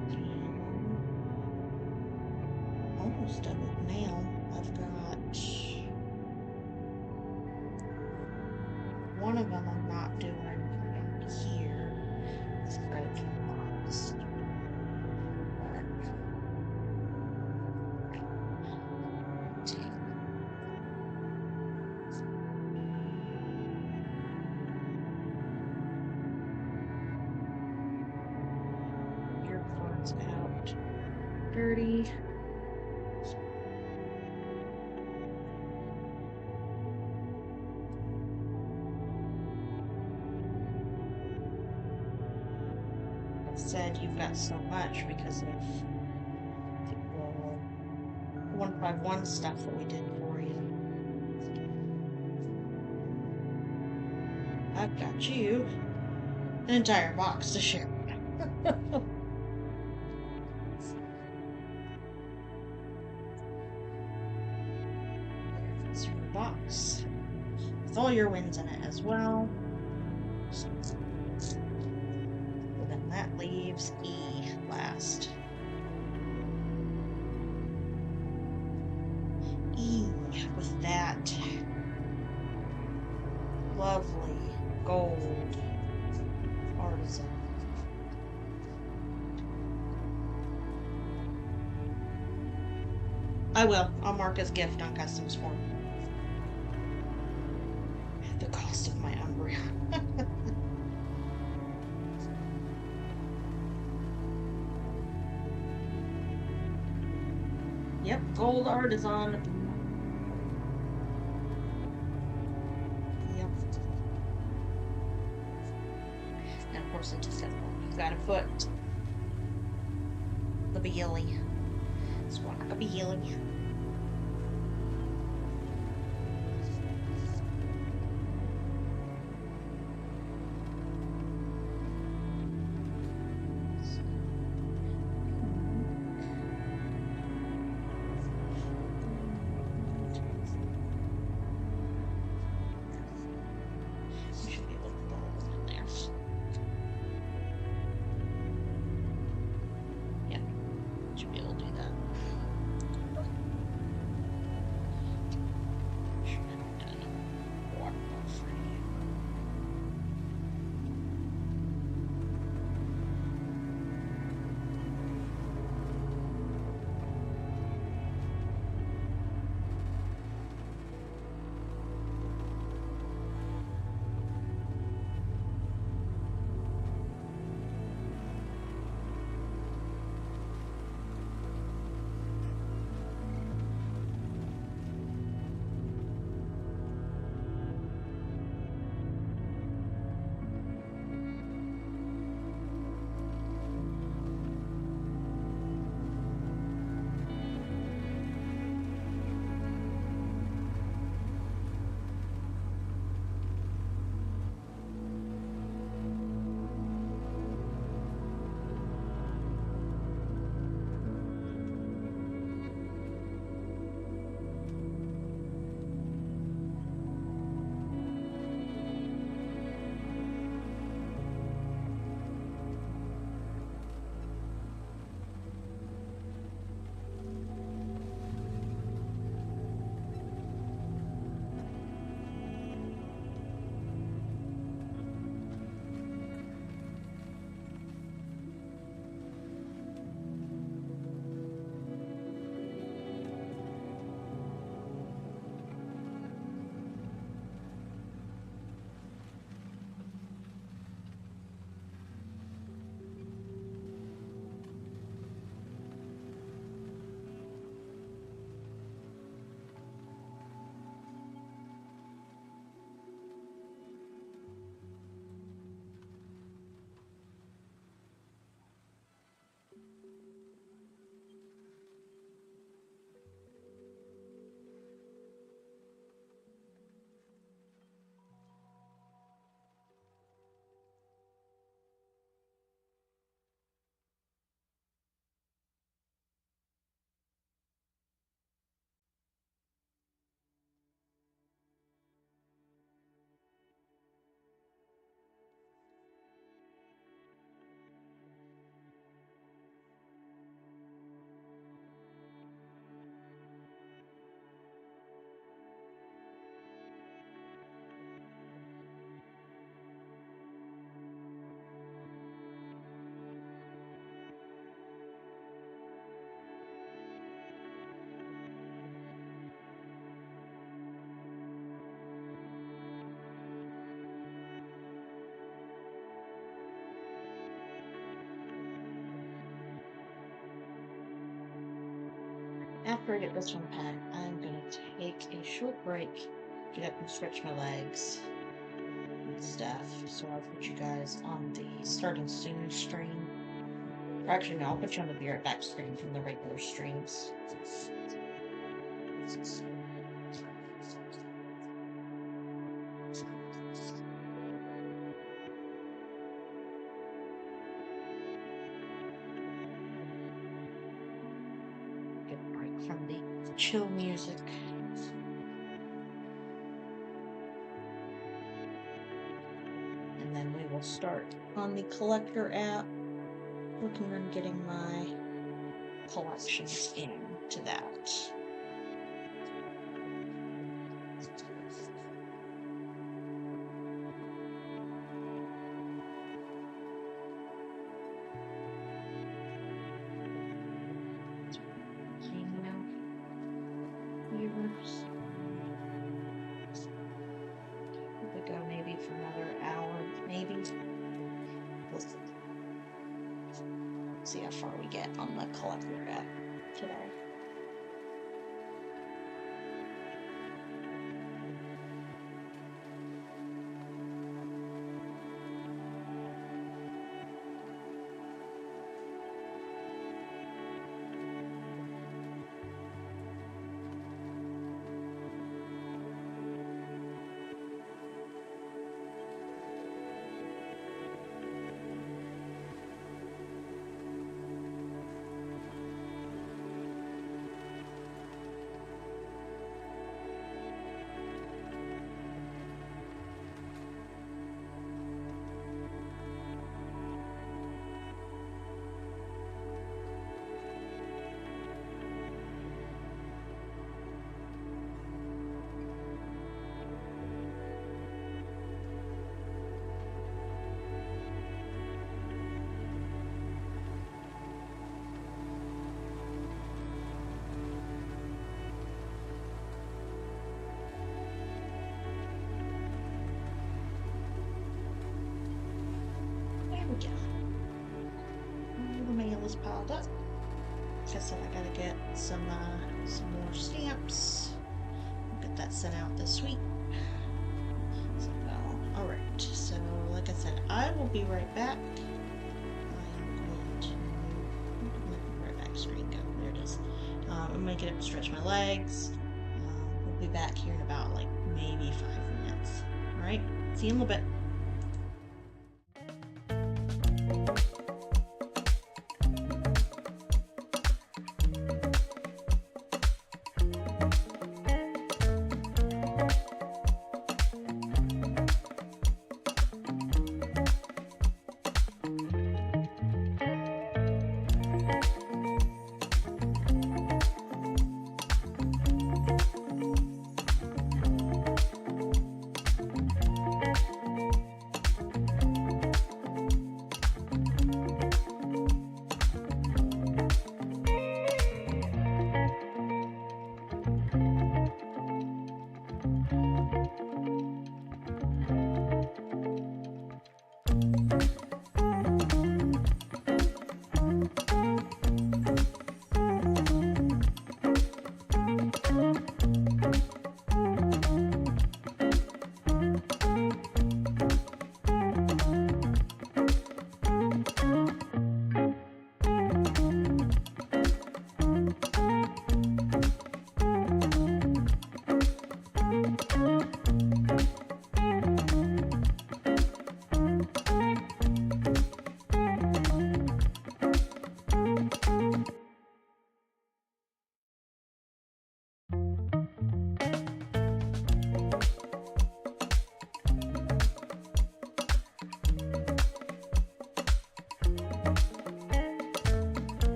almost done with mail. I've got one of them I'm not doing here. It's credit box. Your card's out. Dirty. Said you've got so much because of the 151 stuff that we did for you. I've got you an entire box to share. with all your wins in it as well. So then that leaves E last. E with that lovely gold artisan. I will. I'll mark as gift on customs form. The cost of my Umbria. Yep, gold artisan. Yep. And of course, into Sethel. You've got a foot. The Beely. Squawk a Beely. After I get this one packed, I'm gonna take a short break, get up and stretch my legs and stuff. So I'll put you guys on the starting soon stream. Or actually, no, I'll put you on the Be Right Back stream from the regular streams. Get a break from the chill music. then we will start on the collector app, working on getting my collections into that. We go maybe for another hour, maybe. We'll see how far we get on the collector app today. The mail is piled up. Like I said, I gotta get some more stamps. I'll get that sent out this week. So, alright, so like I said, I will be right back. I am going to right back screen go. There it is. I'm gonna get up and stretch my legs. We'll be back here in about like maybe 5 minutes. Alright, see you in a little bit.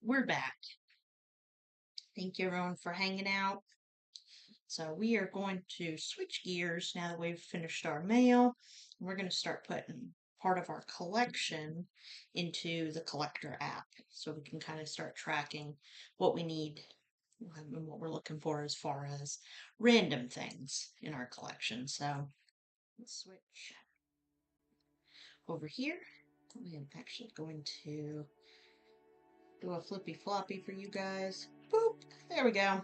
we're back. Thank you everyone for hanging out. So we are going to switch gears now that we've finished our mail. We're going to start putting part of our collection into the collector app so we can kind of start tracking what we need and what we're looking for as far as random things in our collection. So let's switch over here. I am actually going to do a flippy floppy for you guys. Boop! There we go.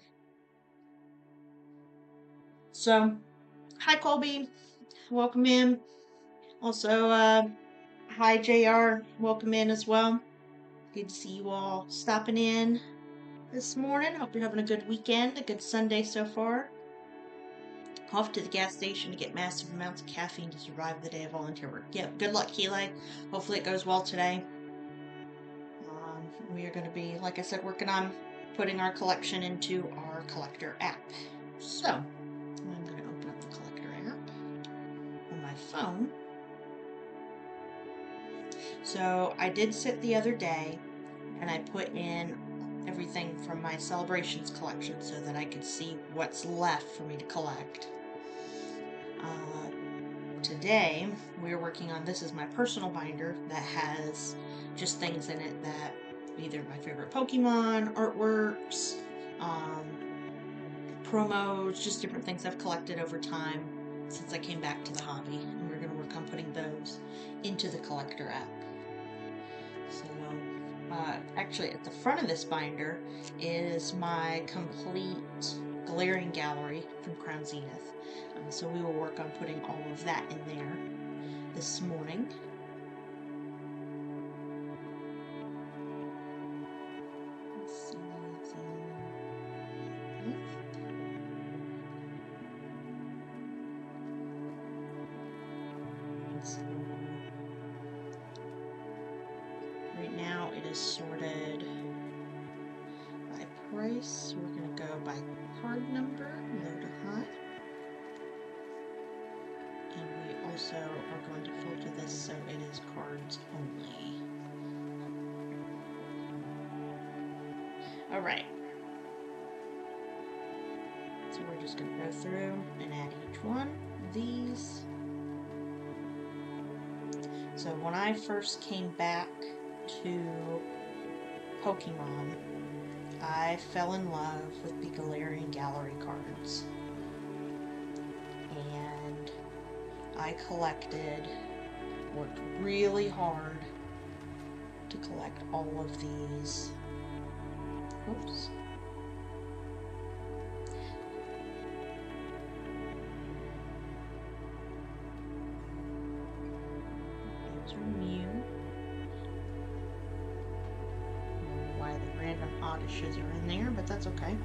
So, hi Colby, welcome in. Also, hi JR, welcome in as well. Good to see you all stopping in this morning. Hope you're having a good weekend, a good Sunday so far. Off to the gas station to get massive amounts of caffeine to survive the day of volunteer work. Yep, good luck, Keeley. Hopefully it goes well today. We are going to be, like I said, working on putting our collection into our collector app. So, I'm going to open up the collector app on my phone. So I did sit the other day and I put in everything from my celebrations collection so that I could see what's left for me to collect. Today we're working on, this is my personal binder that has just things in it that either my favorite Pokemon, artworks, promos, just different things I've collected over time since I came back to the hobby, and we're going to work on putting those into the collector app. So, actually at the front of this binder is my complete Galarian gallery from Crown Zenith. So we will work on putting all of that in there this morning. Let's see anything left. So right now it is sorted by price. We're going to go by card number, low to high. And we also are going to filter this so it is cards only. Alright. So we're just going to go through and add each one of these. So when I first came back to Pokemon, I fell in love with the Galarian Gallery cards. And I worked really hard to collect all of these. Oops. Those are Mew. I don't know why the random Oddishes are in there, but that's okay.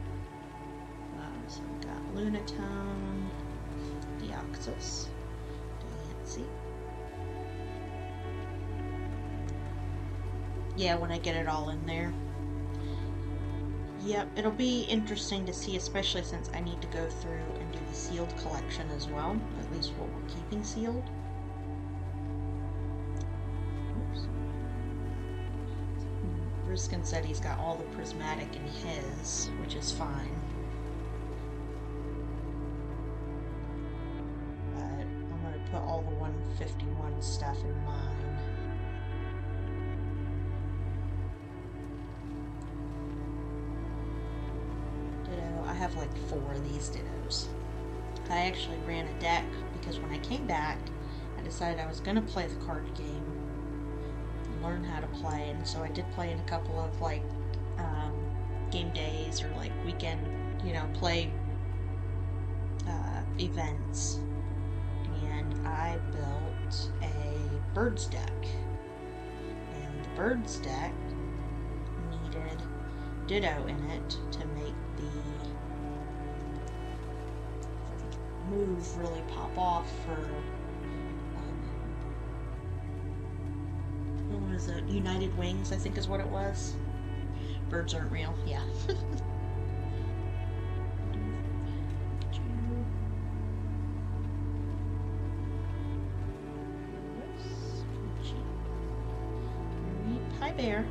So we've got Lunatone, Deoxys, Diancie. Yeah, when I get it all in there. Yep, it'll be interesting to see, especially since I need to go through and do the sealed collection as well, at least what we're keeping sealed. Oops. Briskin said he's got all the prismatic in his, which is fine. But I'm going to put all the 151 stuff in mine. I have like 4 of these Dittos. I actually ran a deck because when I came back, I decided I was going to play the card game and learn how to play, and so I did play in a couple of like game days or like weekend, play events, and I built a birds deck, and the birds deck needed Ditto in it to make the move really pop off for what was it? United Wings, I think is what it was. Birds aren't real, yeah. Hi Bear.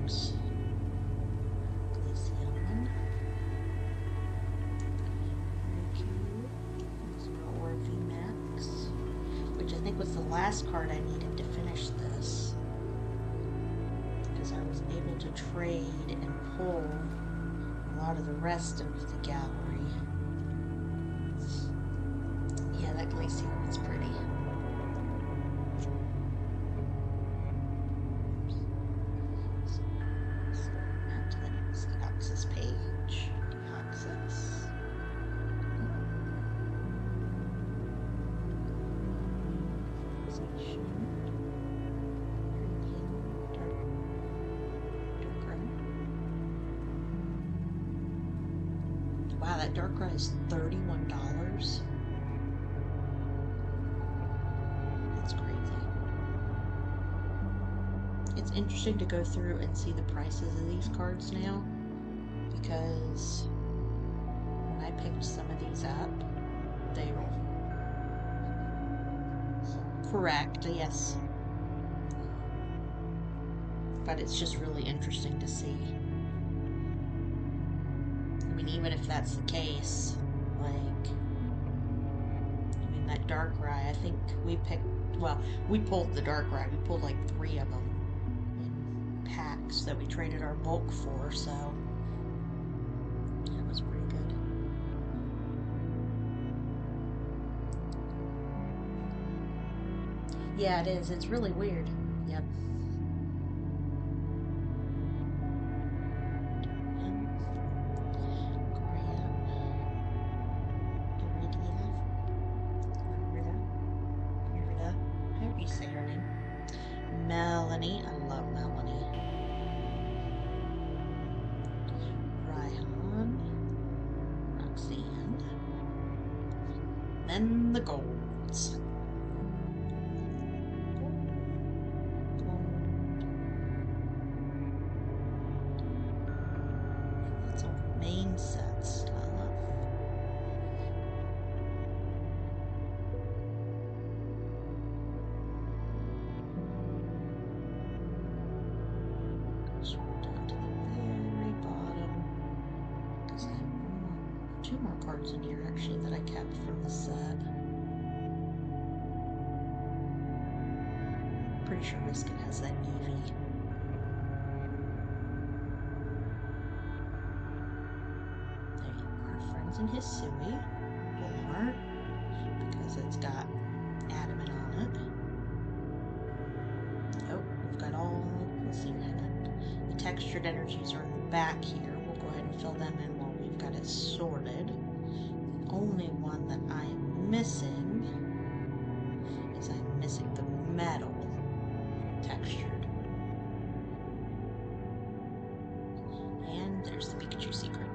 Max. Glaceon. Riku. Or VMAX. Which I think was the last card I needed to finish this. Because I was able to trade and pull a lot of the rest of the gallery. Yeah, that Glaceon is pretty. Back to the next Access page. Access. Wow, that Darkrai is $31. That's crazy. It's interesting to go through and see the prices of these cards now, because when I picked some of these up, they were correct, yes. But it's just really interesting to see. I mean, even if that's the case, like, I mean, that Darkrai, I think we picked, well, we pulled the Darkrai, we pulled like 3 of them in packs that we traded our bulk for, so that was pretty good. Yeah, it is. It's really weird. Yep. However you say her name. Melanie. I love Melanie. Raihan. Roxanne. Then the golds. That's all main set stuff. Scroll down to the very bottom, because I have 2 more cards in here actually that I kept from the set. Pretty sure Riskin has that Eevee. There you are, Friends in Hisui. More, because it's got adamant on it. Oh, we've got all, let's see, the textured energies are in the back here. We'll go ahead and fill them in while we've got it sorted. The only one that I am missing is I'm missing the metal textured. And there's the Pikachu secret.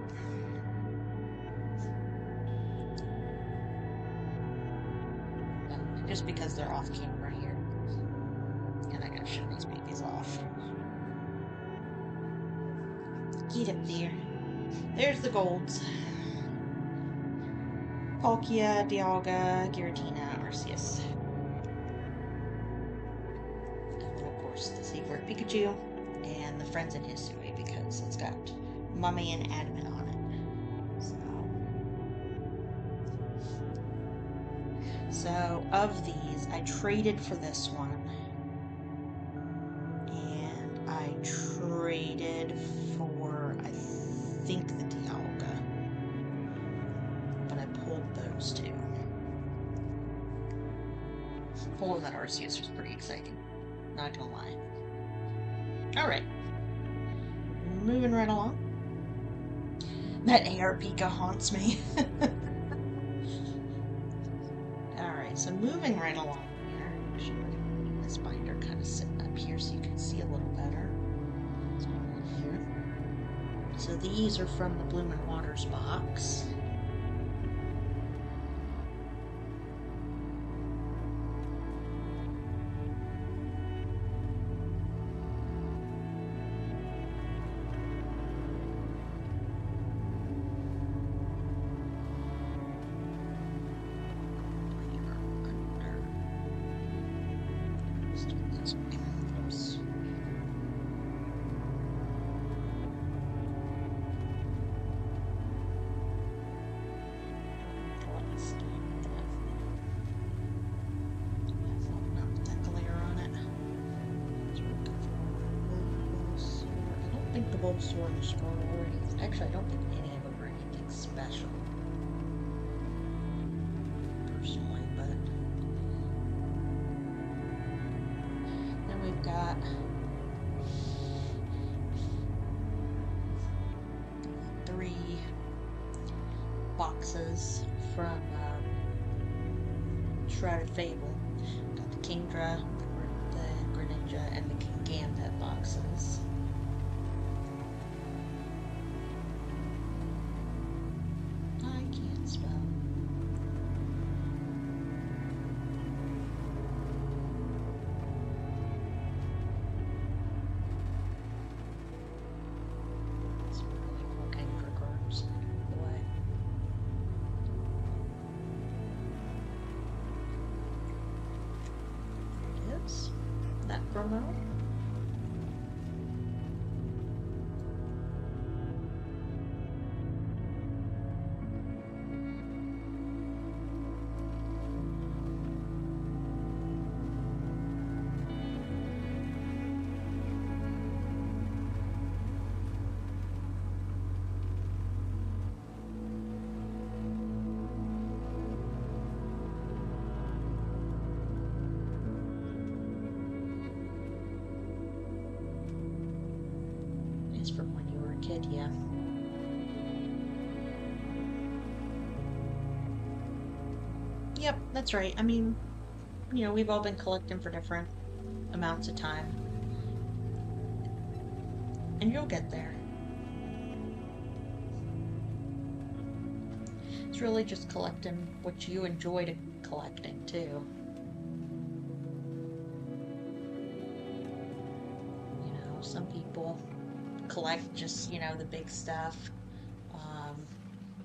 Just because they're off camera here. And I gotta show these babies off. Get up there. There's the golds. Palkia, Dialga, Giratina, Arceus. And then of course the secret Pikachu and the Friends in Hisui, because it's got Mummy and Adamant on it. So of these, I traded for this one. And I traded for, I think, the Dialga. But I pulled those 2. Pulling that Arceus was pretty exciting. Not gonna lie. Alright. Moving right along. That AR Pika haunts me. Alright, so moving right along here. Actually, we're going to move this binder kind of sitting up here so you can see a little better. What's going on here. So these are from the Bloom and Waters box. Pokemon Sword or anything. Actually, I don't think any of them are anything special. Personally, but then we've got three boxes from Shrouded Fable. Got the Kingdra, the Greninja, and the Kingambit boxes. I can't spell. It's really cool Kingdra cards, by the way. There it is. That promo. It's from when you were a kid, yeah. Yep, that's right. I mean, you know, we've all been collecting for different amounts of time. And you'll get there. It's really just collecting what you enjoy collecting, too. You know, some people collect just, you know, the big stuff.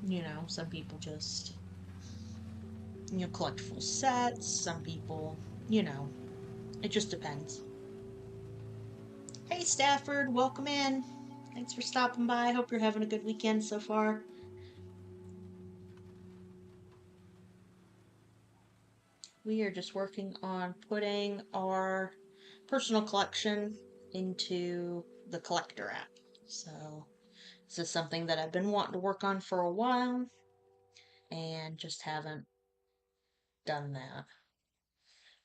You know, some people just, you know, collect full sets. Some people, you know, it just depends. Hey, Stafford, welcome in. Thanks for stopping by. Hope you're having a good weekend so far. We are just working on putting our personal collection into the collector app. So this is something that I've been wanting to work on for a while and just haven't done that.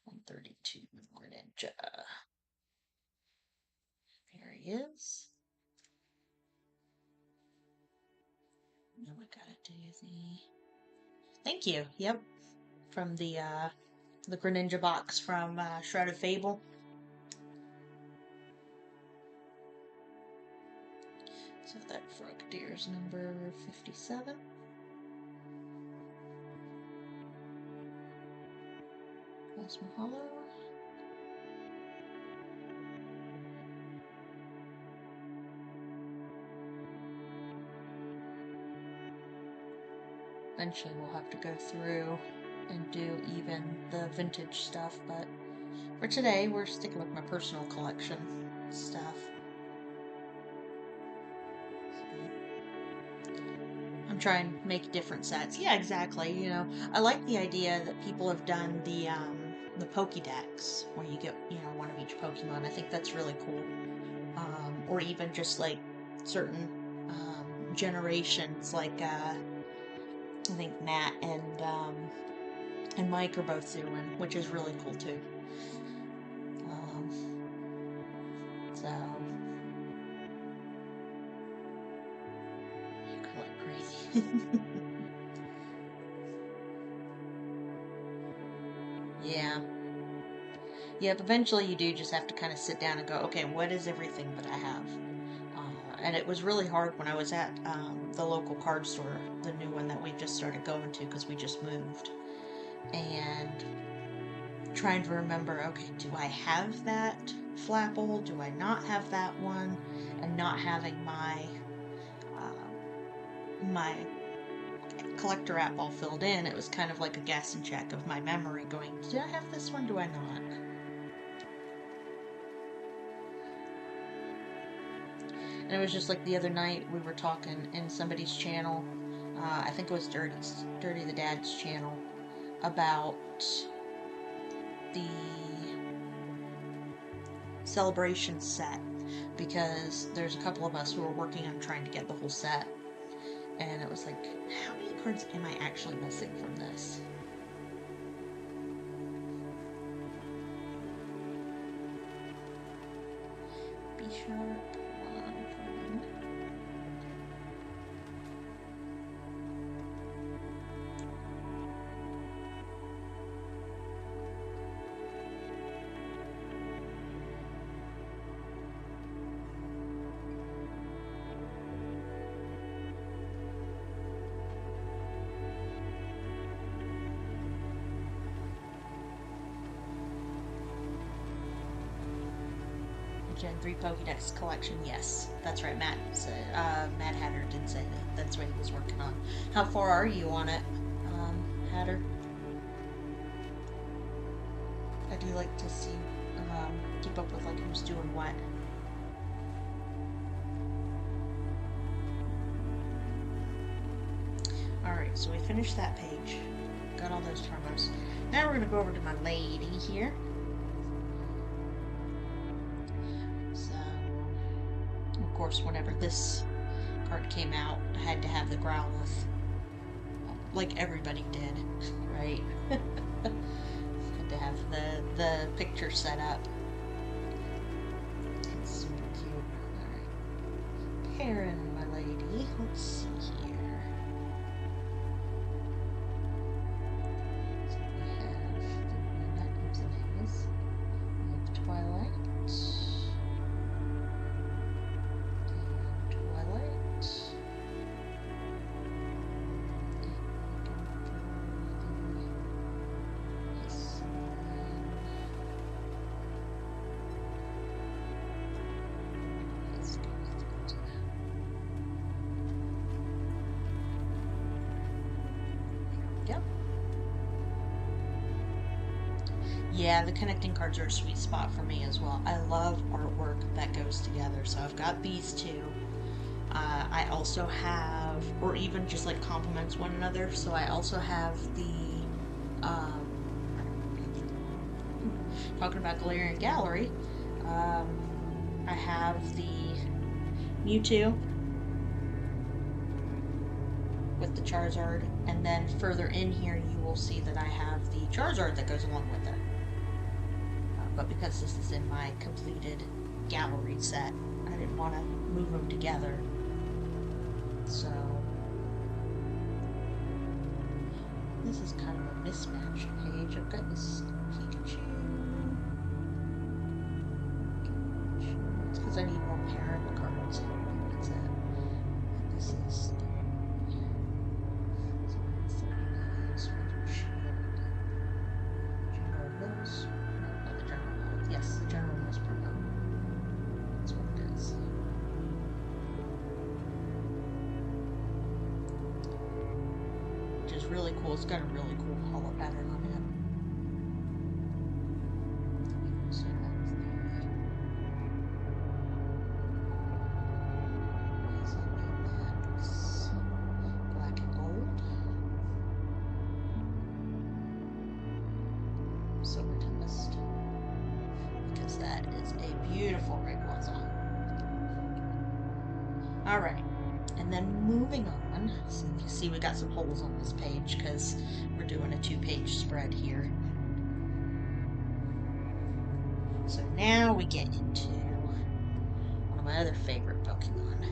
132 Greninja. There he is. Now we gotta do the... Thank you. Yep. From the Greninja box from Shrouded Fable. So that Frogdeer's number 57. Plasma Hollow. Eventually we'll have to go through and do even the vintage stuff, but for today we're sticking with my personal collection stuff. I'm trying to make different sets. Yeah, exactly. You know, I like the idea that people have done the Pokédex, where you get, you know, one of each Pokemon. I think that's really cool. Or even just like certain generations, like I think Matt and Mike are both doing, which is really cool too. So you go like crazy. Yeah. Yeah, but eventually you do just have to kind of sit down and go, okay, what is everything that I have? And it was really hard when I was at the local card store, the new one that we just started going to because we just moved. And trying to remember, okay, do I have that Flapple? Do I not have that one? And not having my collector app all filled in, it was kind of like a guess and check of my memory going, do I have this one? Do I not? And it was just like the other night we were talking in somebody's channel, I think it was Dirty the Dad's channel, about the celebration set because there's a couple of us who are working on trying to get the whole set. And it was like, how many cards am I actually missing from this? B sharp, 1. Gen 3 Pokédex collection, yes. That's right, Matt. Mad Hatter did say that. That's what he was working on. How far are you on it, Hatter? I do like to see, keep up with like who's doing what. Alright, so we finished that page. Got all those promos. Now we're going to go over to my lady here. Of course, whenever this card came out, I had to have the Growlithe, like everybody did, right? Had to have the picture set up. It's super cute. Alright. Karen, my lady. Let's see here. So we have the Magnums and Haze. We have Twilight. Yeah, the connecting cards are a sweet spot for me as well. I love artwork that goes together, so I've got these two. I also have, or even just like complements one another, so I also have the, talking about Galarian Gallery, I have the Mewtwo with the Charizard, and then further in here you will see that I have the Charizard that goes along with it. But because this is in my completed gallery set, I didn't want to move them together. So, this is kind of a mismatched page. I've got this Pikachu. It's because I need more parent cards. That's it. And this is yes, the General Mills promo. That's what it is. Which is really cool. It's got a really cool hollow pattern on it. So that's black and gold. Silver Tempest. Because that is a beautiful Rayquaza. Alright, and then moving on, so you can see we got some holes on this page because we're doing a 2-page spread here. So now we get into one of my other favorite Pokemon,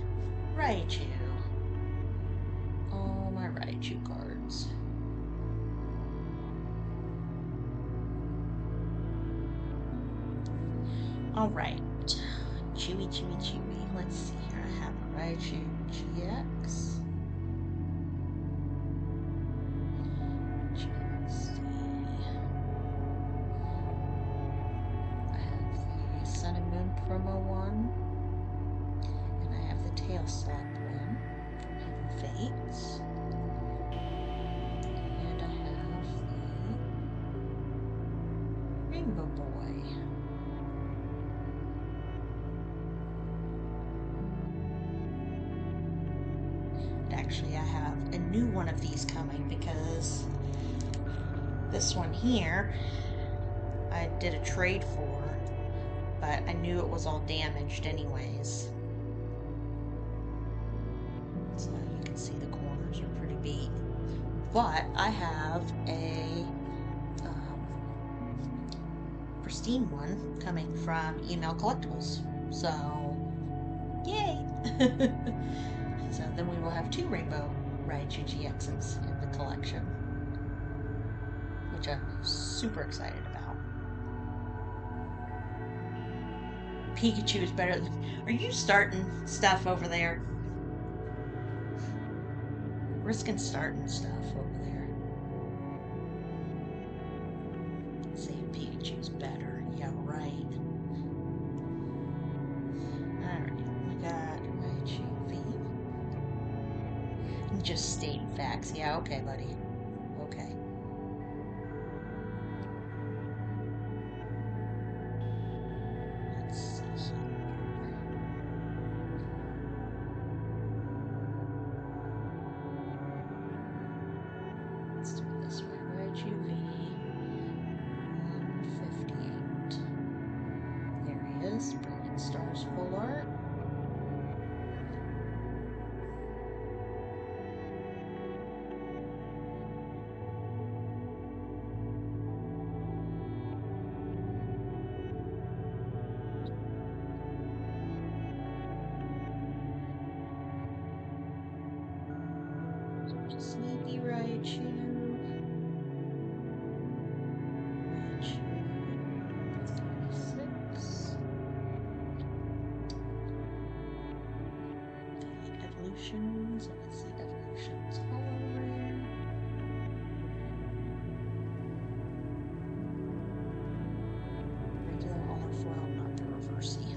Raichu. All my Raichu cards. Alright, Chewy. Let's see here. I have a Raichu GX. Let's see. I have the Sun and Moon promo one. And I have the Tail Slap one from Hidden Fates. And I have the Rainbow Boy. Actually, I have a new one of these coming because this one here I did a trade for but I knew it was all damaged anyways. So you can see the corners are pretty beat. But I have a pristine one coming from Email Collectibles. So, yay! So then we will have 2 Rainbow Raichu GXs in the collection, which I'm super excited about. Pikachu is better than... Are you starting stuff over there? Risking starting stuff over there. Let's see if Pikachu's better. Yeah, right. Alright, we got Raichu V. Just stating facts. Yeah, okay, buddy. Okay. Let's see here. Let's do it this way. Raichu V 158. There he is. Brilliant Stars full art. Sleepy Raichu. Raichu 36. Evolutions. Let's see evolutions all over. Regular all foil, not the reversey.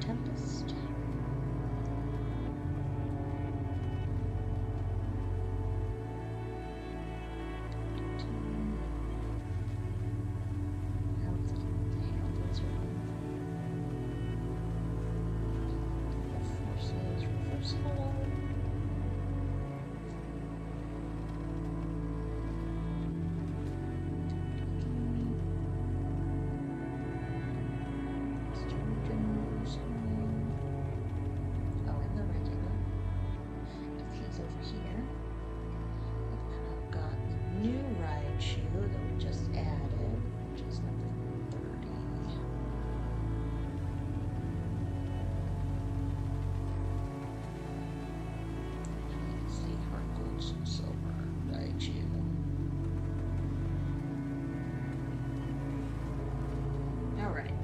Tempest.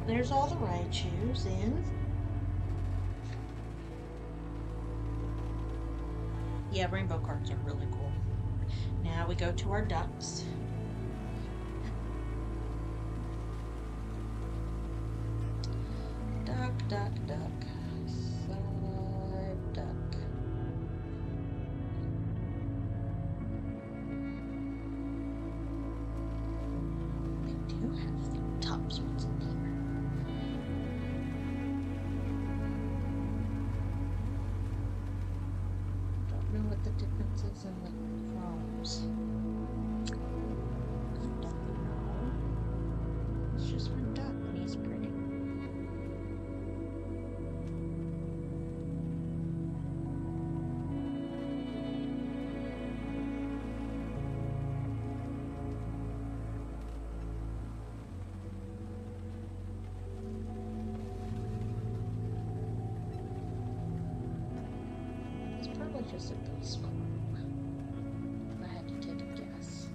There's all the Raichus in. Yeah, rainbow cards are really cool. Now we go to our ducks. Duck, duck, duck. Side duck. They do have the top spots in here. Don't know what the difference is in the chromes. I don't know. It's just one duck and he's pretty. Just a ghost chrome. If I had to take a guess.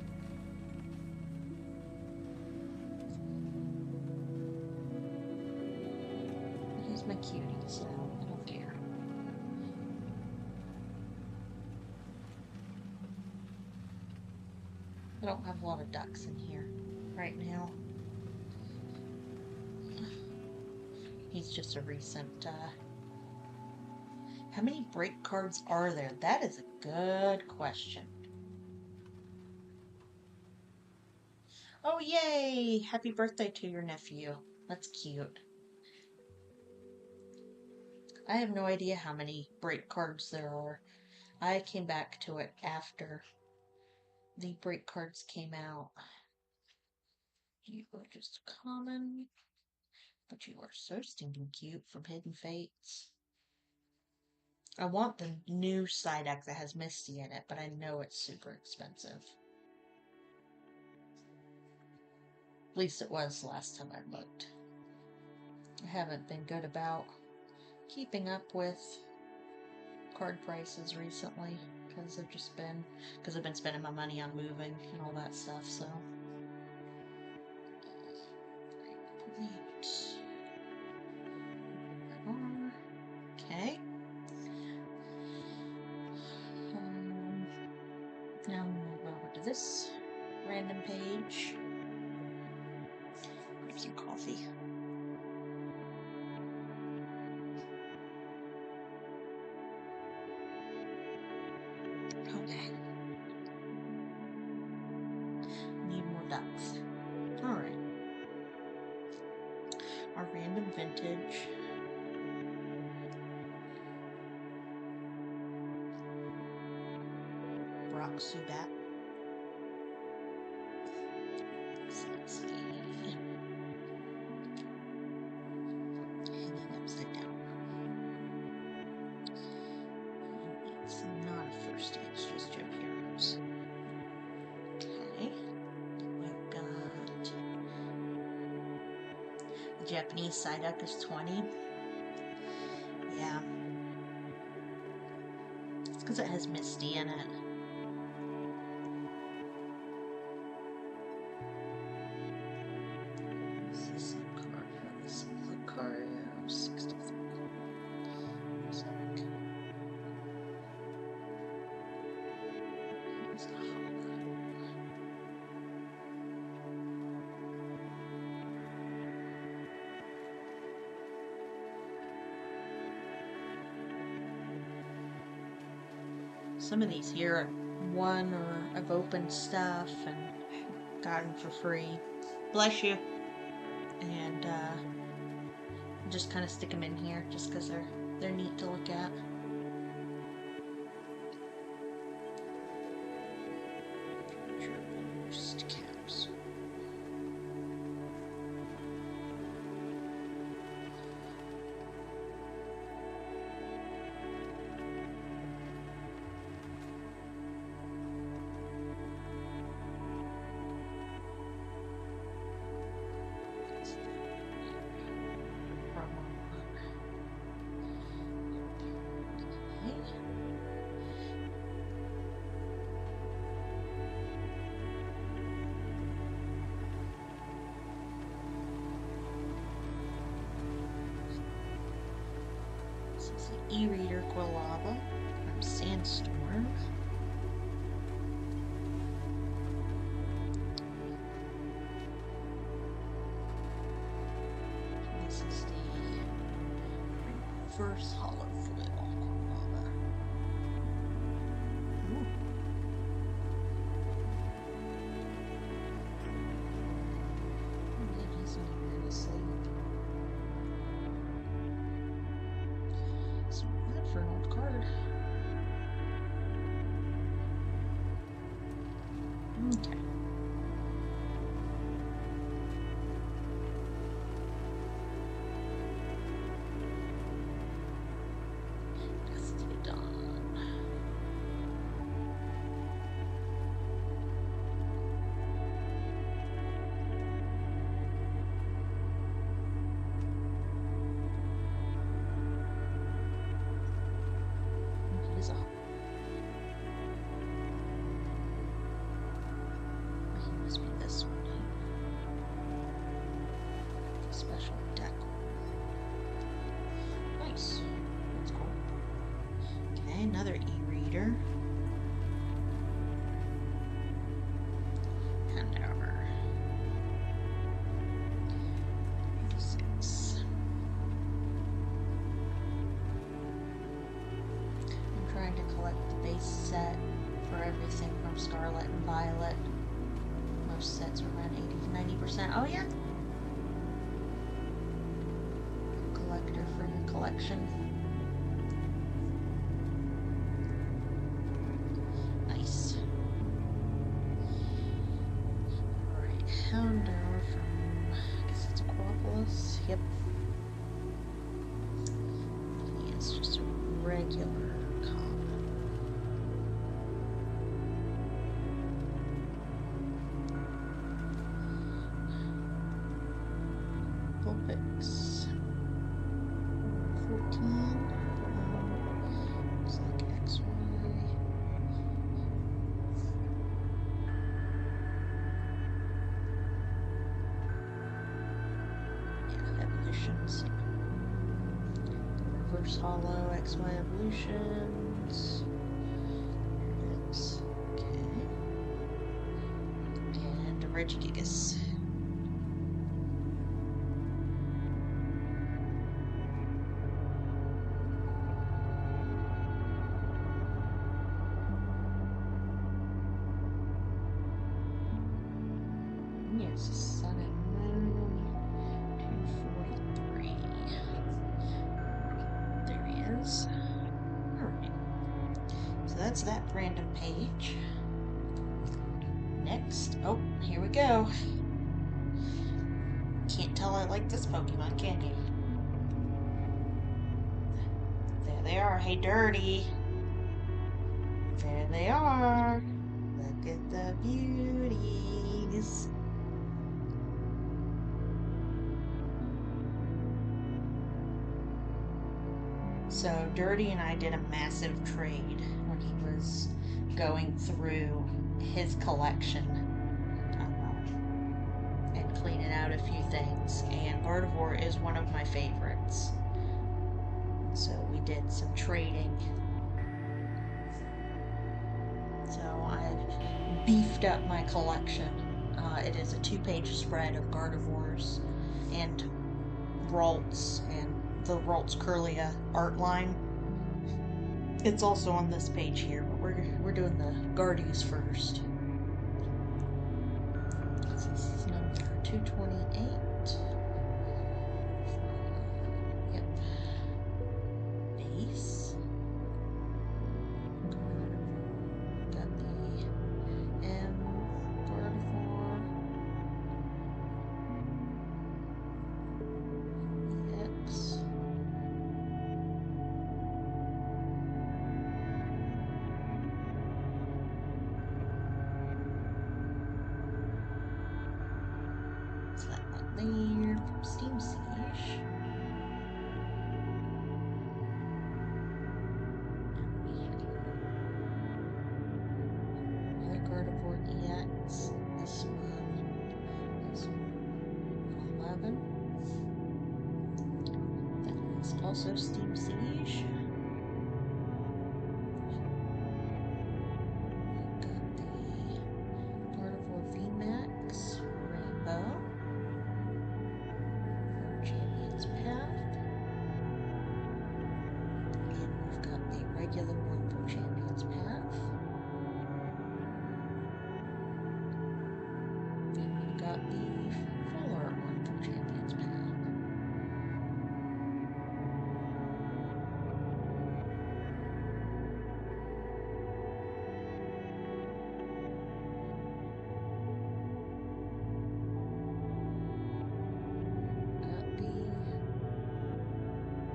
He's my cutie, so I don't care. I don't have a lot of ducks in here right now. He's just a recent, how many break cards are there? That is a good question. Oh, yay! Happy birthday to your nephew. That's cute. I have no idea how many break cards there are. I came back to it after the break cards came out. You are just common, but you are so stinking cute from Hidden Fates. I want the new Psyduck that has Misty in it, but I know it's super expensive. At least it was last time I looked. I haven't been good about keeping up with card prices recently because I've been spending my money on moving and all that stuff, so. Okay. Now I'm going to go over to this random page. Grab some coffee. Okay. Need more ducks. Alright. Our random vintage. Subat. Hanging upside down. It's not a first stage, just your heroes. Okay. We've got the Japanese Psyduck is 20. Yeah. It's because it has Misty in it. Some of these here I've won or I've opened stuff and gotten for free. Bless you. And just kind of stick them in here just because they're neat to look at. Caps. This is the E-Reader Quilava from Sandstorm. This is the reverse hollow foil Quilava. Ooh. Man, he's not even asleep. Good for an old card. Okay. Gastrodon. He's up. He must be this one. Special deck. Nice. That's cool. Okay, another e-reader. everything from Scarlet and Violet. Most sets are around 80 to 90%. Oh yeah. Collector for your collection. Nice. Alright, Houndour from, I guess it's Aquapolis. Yep. He is just a regular common. Vulpix. 14. Looks like XY. Yeah, evolutions. Reverse Hollow, XY evolutions. Yes. Okay. And a Regigigas. Yes, Sun and Moon. 243. There he is. Alright. So that's that random page. Next. Oh, here we go. Can't tell I like this Pokemon, can you? There they are. Hey, Dirty. There they are. Look at the beauties. So Dirty and I did a massive trade when he was going through his collection and cleaning out a few things. And Gardevoir is one of my favorites. So we did some trading. So I've beefed up my collection. It is a 2-page spread of Gardevoirs and Ralts and the Ralts Curlia art line. It's also on this page here, but we're doing the Guardies first. This is number 228. Yep. Base. Got the M Gardevoir. EX. That one there from Steam Siege. Another Gardevoir EX. This one is 11. That is also Steam Siege. Got the Gardevoir VMAX Rainbow. Champion's Path. And we've got the regular one for Champion's Path. And we've got the full art one for Champion's Path. Got the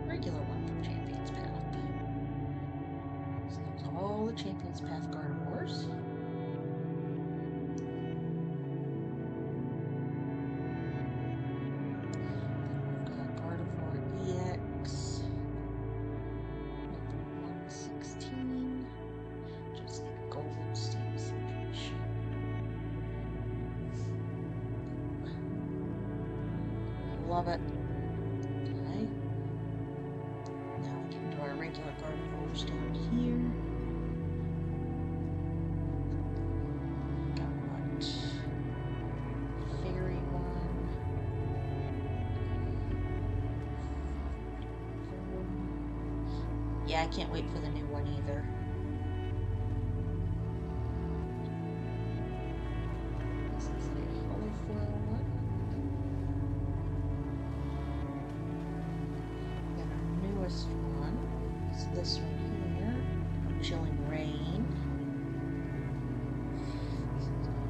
regular one from Champion's Path. So there's all the Champion's Path Gardevoirs. We've got Gardevoir EX number 116. Just the gold Steam Siege. Love it. Okay. Now we can do our regular Gardevoirs down here. Got what? Fairy one. Yeah, I can't wait for the new one either. this one here. Chilling Rain.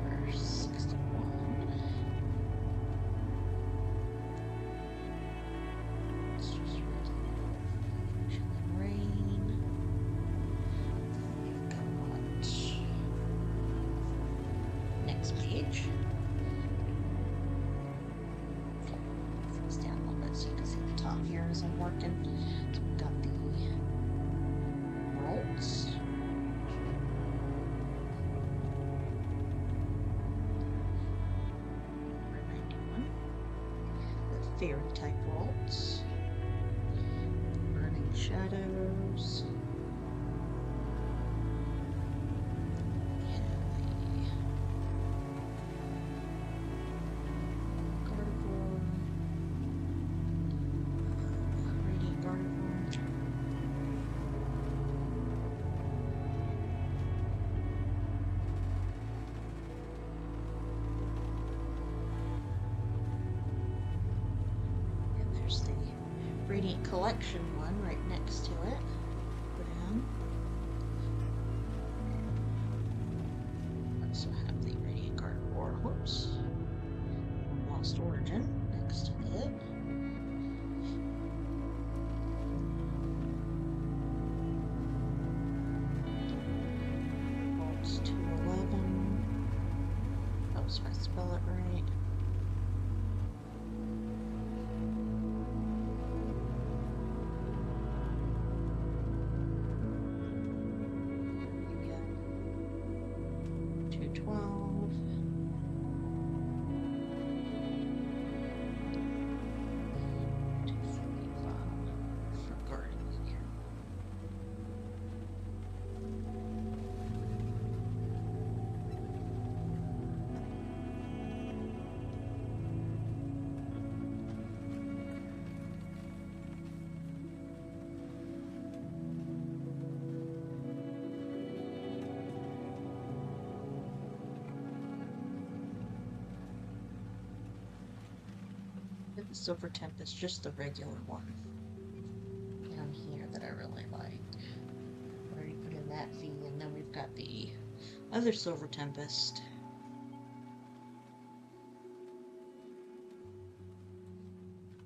Number 61. It's just regular Chilling Rain. We've got next page. This down a little bit so you can see the top here as I'm working. So we've got the rolls. Number 91. The fairy type rolls. Burning Shadows. The Radiant Collection one right next to it. Put in. Also have the Radiant Gardevoir, whoops, Lost Origin next to it. Bolts 211. Oops, if I spell it right. The Silver Tempest, just the regular one down here that I really like. I already put in that V, and then we've got the other Silver Tempest.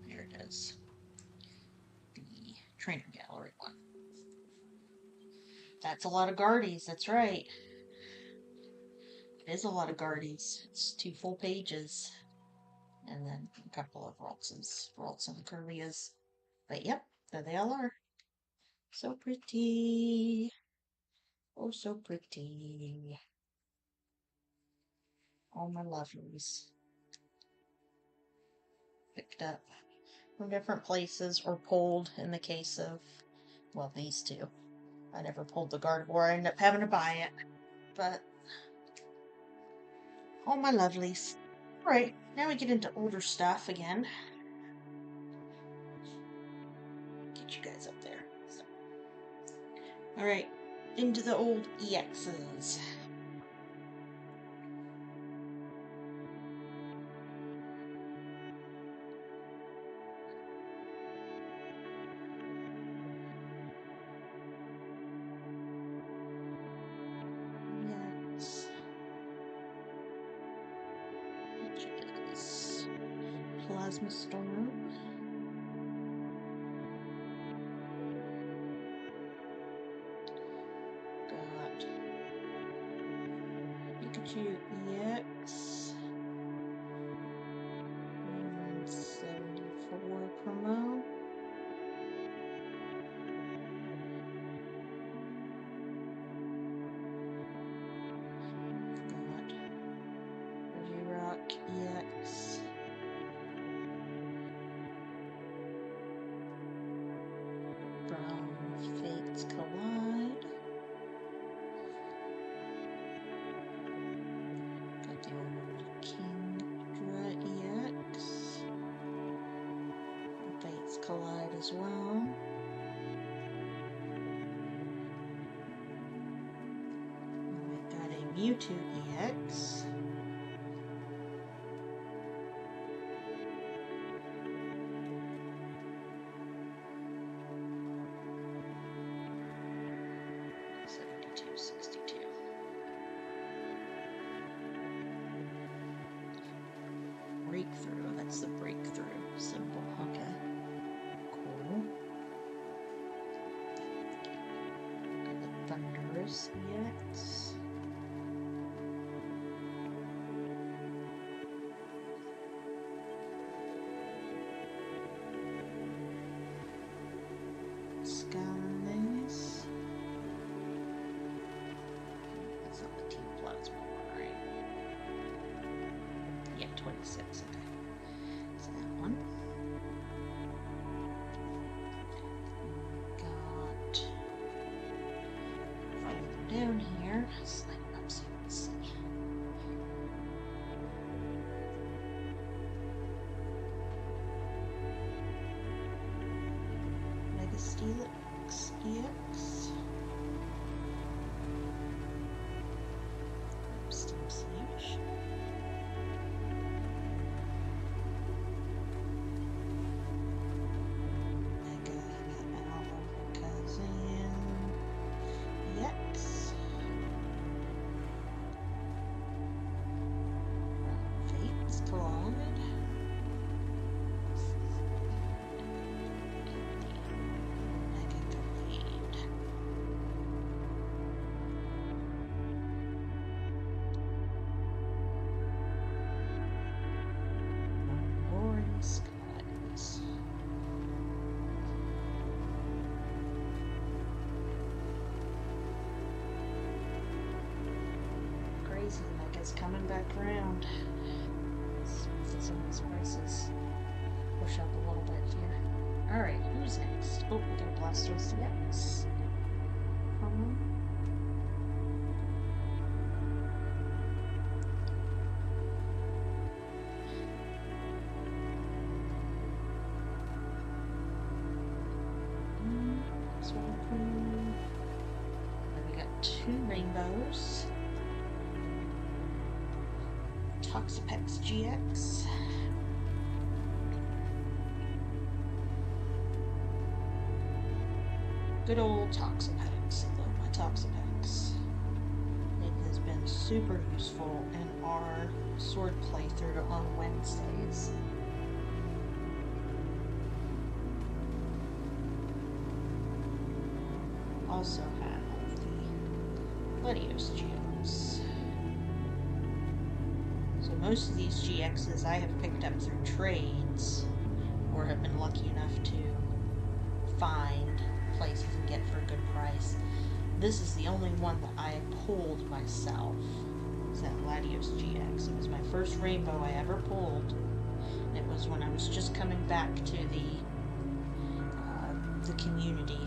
There it is. The Trainer Gallery one. That's a lot of Guardies, that's right. It is a lot of Guardies. It's 2 full pages. And then a couple of Ralts and Curlias. But yep, there they all are. So pretty. Oh, so pretty. All my lovelies. Picked up from different places or pulled in the case of, well, these two. I never pulled the Gardevoir. I ended up having to buy it. But all my lovelies. Alright, now we get into older stuff again. Get you guys up there. So. Alright, into the old EXs. Plasma Storm. Got Pikachu EX. 74 promo. Got Regirock EX. Fates Collide. Got the old Kingdra EX. Fates Collide as well. And we've got a Mewtwo EX. 62. Breakthrough, that's the breakthrough symbol. Okay. Cool. Got the Thunderous EX. Skies. That's not the Team Plasma one, right? Yeah, 26. Okay. It's that one. Got further down here. Slide it up so you can see. Mega Steelix EX. Steam Siege. Mega Alakazam EX. Fates Collide. Mega Gallade. Roaring Skies. Crazy, like it's coming back around. Let's see some of these prices push up a little bit here. Alright, who's next? Oh, we got a Blastoise EX. Then we got 2 rainbows. Toxapex GX. Good old Toxapex. I love my Toxapex. It has been super useful in our Sword playthrough on Wednesdays. Also have the Latios GX. So most of these GXs I have picked up through trades, or have been lucky enough to find places and get for a good price. This is the only one that I pulled myself. It's that Latios GX. It was my first rainbow I ever pulled. And it was when I was just coming back to the community.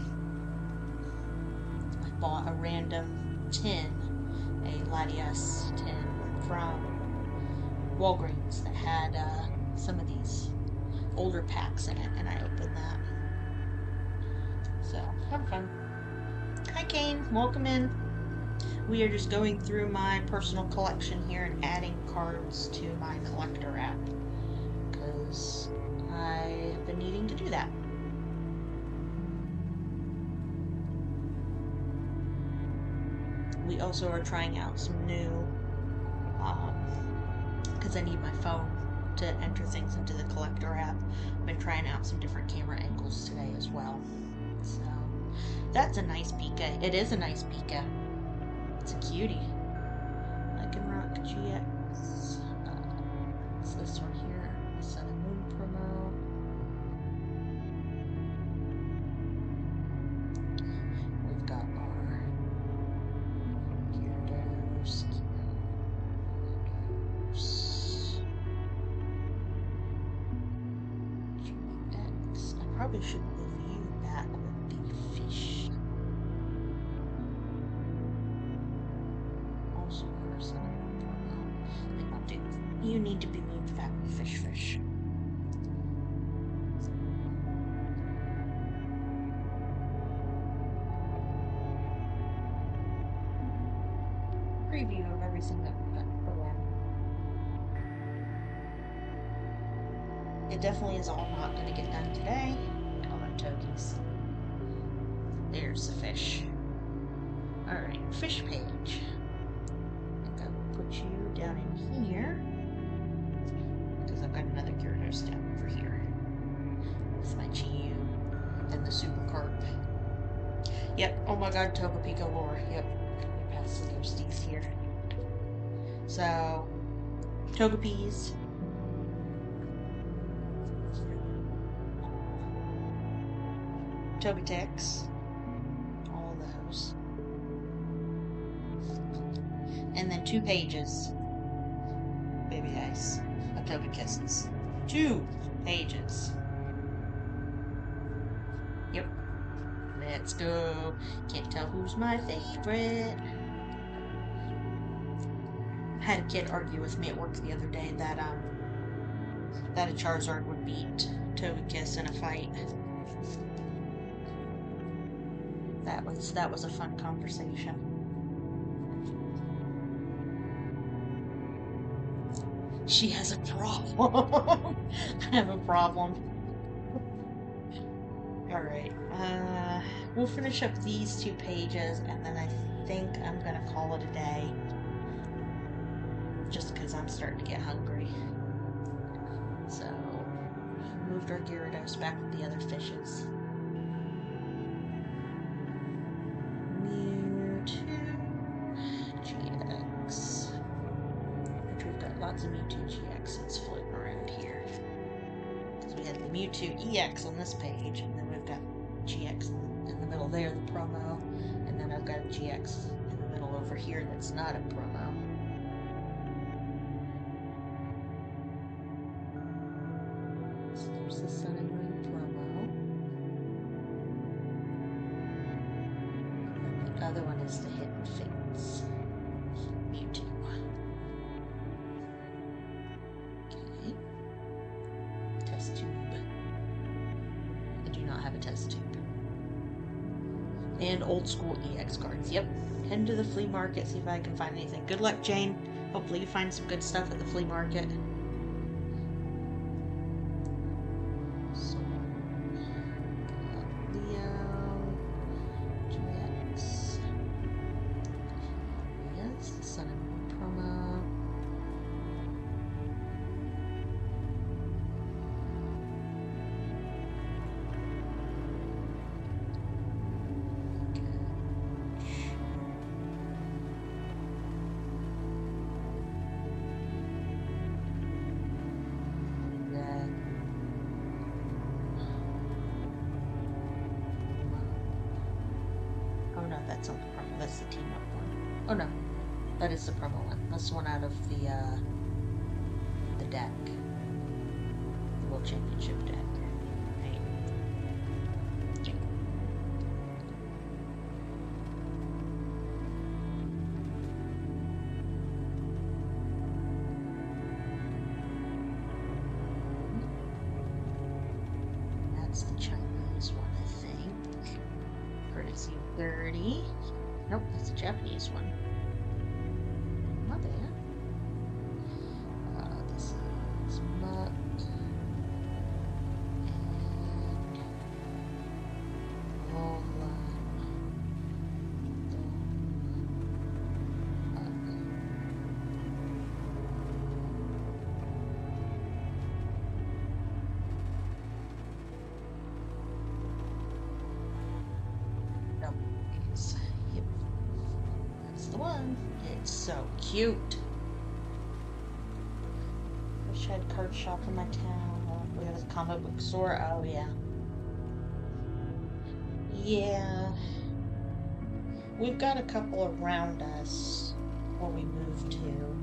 I bought a random tin, a Latios tin from Walgreens that had some of these older packs in it, and I opened that. So, have fun. Hi Kane, welcome in. We are just going through my personal collection here and adding cards to my collector app, because I have been needing to do that. We also are trying out some new, because I need my phone to enter things into the collector app. I've been trying out some different camera angles today as well. So, that's a nice Pika. It is a nice Pika. It's a cutie. Lycanroc GX. It's this one here. The Sun and Moon promo. We've got our Gyarados. GX. I probably should move you back with the fish. Also, for Sun and Moon promo. They don't do. You need to be moved back with fish. Preview of everything that we've done before. It definitely is all not going to get done today. All them tokies. There's the fish. Alright, fish page. I think I will put you down in here. Because I've got another Gyarados down over here. With my Chi-Yu and the Super Carp. Yep, oh my god, Togepi galore. Yep, we passed the ghosties here. So, Togepis. Togetic. All those. And then 2 pages. Baby ice. Of Togekisses. 2 pages. Yep. Let's go. Can't tell who's my favorite. I had a kid argue with me at work the other day that a Charizard would beat Togekiss in a fight. That was a fun conversation. She has a problem. I have a problem. Alright, we'll finish up these 2 pages, and then I think I'm gonna call it a day. Just because I'm starting to get hungry. So, moved our Gyarados back with the other fishes. Mewtwo GX. Which we've got lots of Mewtwo GXs floating around here. Because we had the Mewtwo EX on this page, and then we've got GX in the middle there, the promo, and then I've got a GX in the middle over here that's not a promo. So there's the Sun and Moon promo. And the other one is the Hidden Fates. Mewtwo. Okay. Test tube. I do not have a test tube. And old school EX cards. Yep. Head to the flea market, see if I can find anything. Good luck, Jane. Hopefully you find some good stuff at the flea market. So, Leo, GX. Yes, the Sun and Moon promo. Oh no, that's not the promo. That's the team up one. Oh no, that is the promo one. That's the one out of the deck, the World Championship deck. Right. That's the Chinese one, I think. Courtesy 30. Nope, that's a Japanese one. Not there. This is Muck. And Lola. Nope. Yep. That's the one. It's so cute. Wish I had a card shop in my town. We have a comic book store. Oh, yeah. Yeah. We've got a couple around us where we moved to.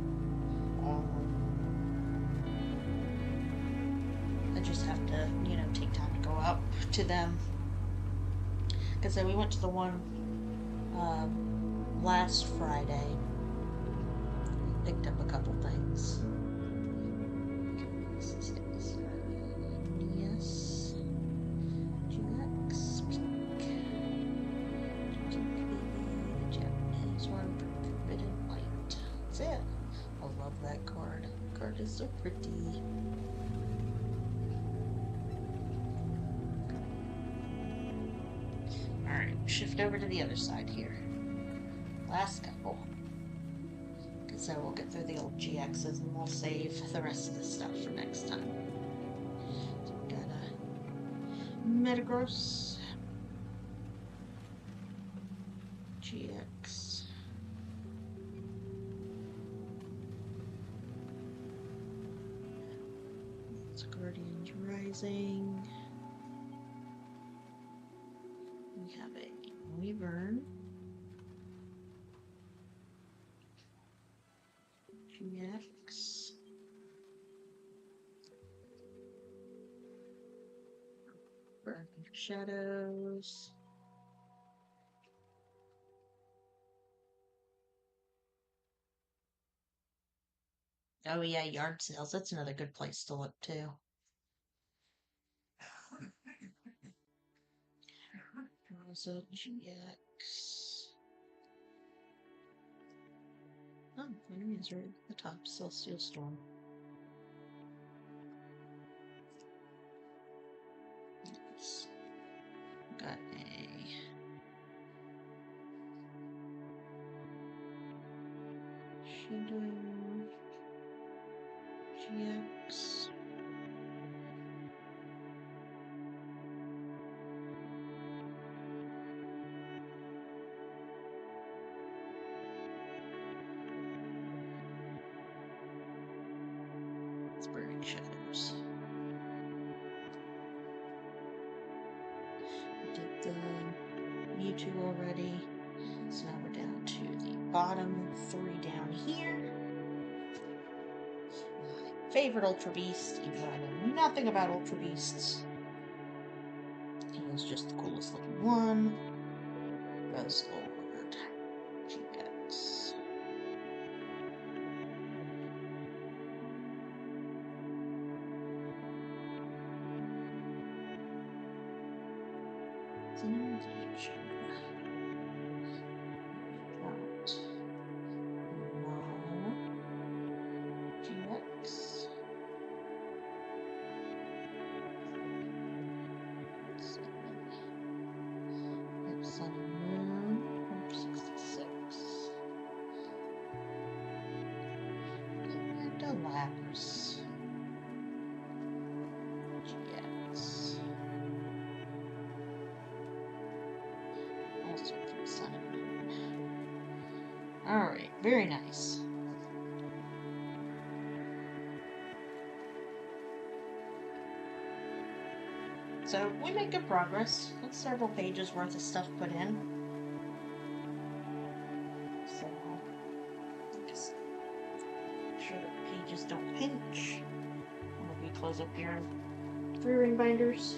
I just have to, take time to go up to them. Because we went to the one last Friday. Picked up a couple things. Yes. GX. Pink. The Japanese one. Forbidden Light. That's it. I love that card. The card is so pretty. Alright, shift over to the other side here. last couple. So we'll get through the old GXs and we'll save the rest of the stuff for next time. So we got a Metagross, GX. It's Guardians Rising. We have a Wyvern, GX. Burning Shadows. Oh yeah, yard sales. That's another good place to look too. Rosa GX. Oh, enemies are at the top. Celestial Storm. Nice. Got a Shadow GX. It's Burning Shadows. We did the Mewtwo already. So now we're down to the bottom three down here. My favorite Ultra Beast, even though I know nothing about Ultra Beasts. He was just the coolest looking one. Buzzlord GX. It's an invasion. Got Mall GX. Let's see. Hit Sun and Moon, 166. And a Lapras GX. Also from Sun and Moon. Alright, very nice. So we made good progress. That's several pages worth of stuff put in. So just make sure that the pages don't pinch. Whenever you close up your 3-ring binders.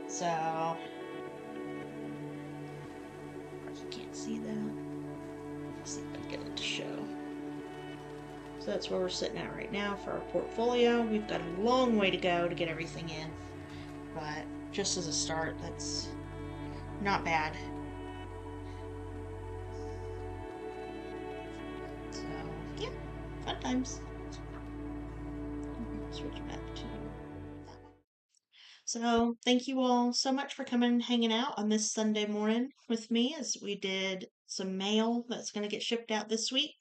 So, of course you can't see that. Let's see if I can get it to show. So that's where we're sitting at right now for our portfolio. We've got a long way to go to get everything in, but just as a start, that's not bad. So, yeah, fun times. Switch back to that one. So, thank you all so much for coming and hanging out on this Sunday morning with me as we did some mail that's going to get shipped out this week.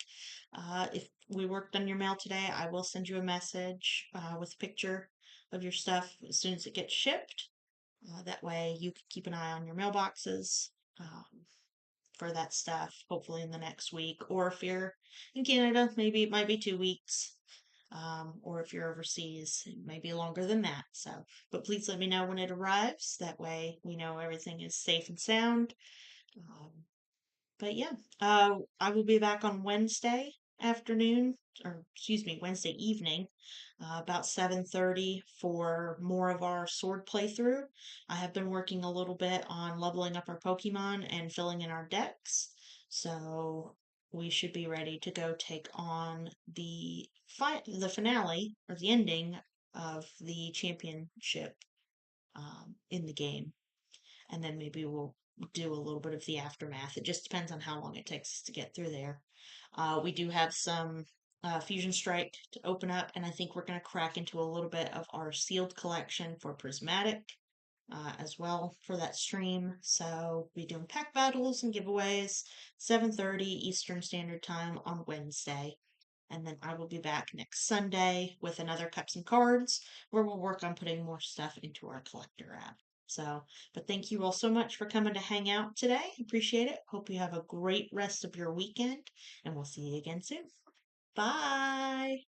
If we worked on your mail today, I will send you a message with a picture of your stuff as soon as it gets shipped. That way you can keep an eye on your mailboxes for that stuff, hopefully in the next week. Or if you're in Canada, maybe it might be 2 weeks. Or if you're overseas, it may be longer than that. So, but please let me know when it arrives. That way we know everything is safe and sound. Um, but yeah, I will be back on Wednesday afternoon, or excuse me, Wednesday evening, about 7:30 for more of our sword playthrough. I have been working a little bit on leveling up our Pokemon and filling in our decks, so we should be ready to go take on the finale or the ending of the championship in the game, and then maybe we'll do a little bit of the aftermath. It just depends on how long it takes us to get through there. We do have some Fusion Strike to open up, and I think we're going to crack into a little bit of our sealed collection for Prismatic. as well for that stream. So be doing pack battles and giveaways 7:30 Eastern Standard Time on Wednesday. And then I will be back next Sunday with another Cups and Cards where we'll work on putting more stuff into our collector app. So, but thank you all so much for coming to hang out today. Appreciate it. Hope you have a great rest of your weekend, and we'll see you again soon. Bye.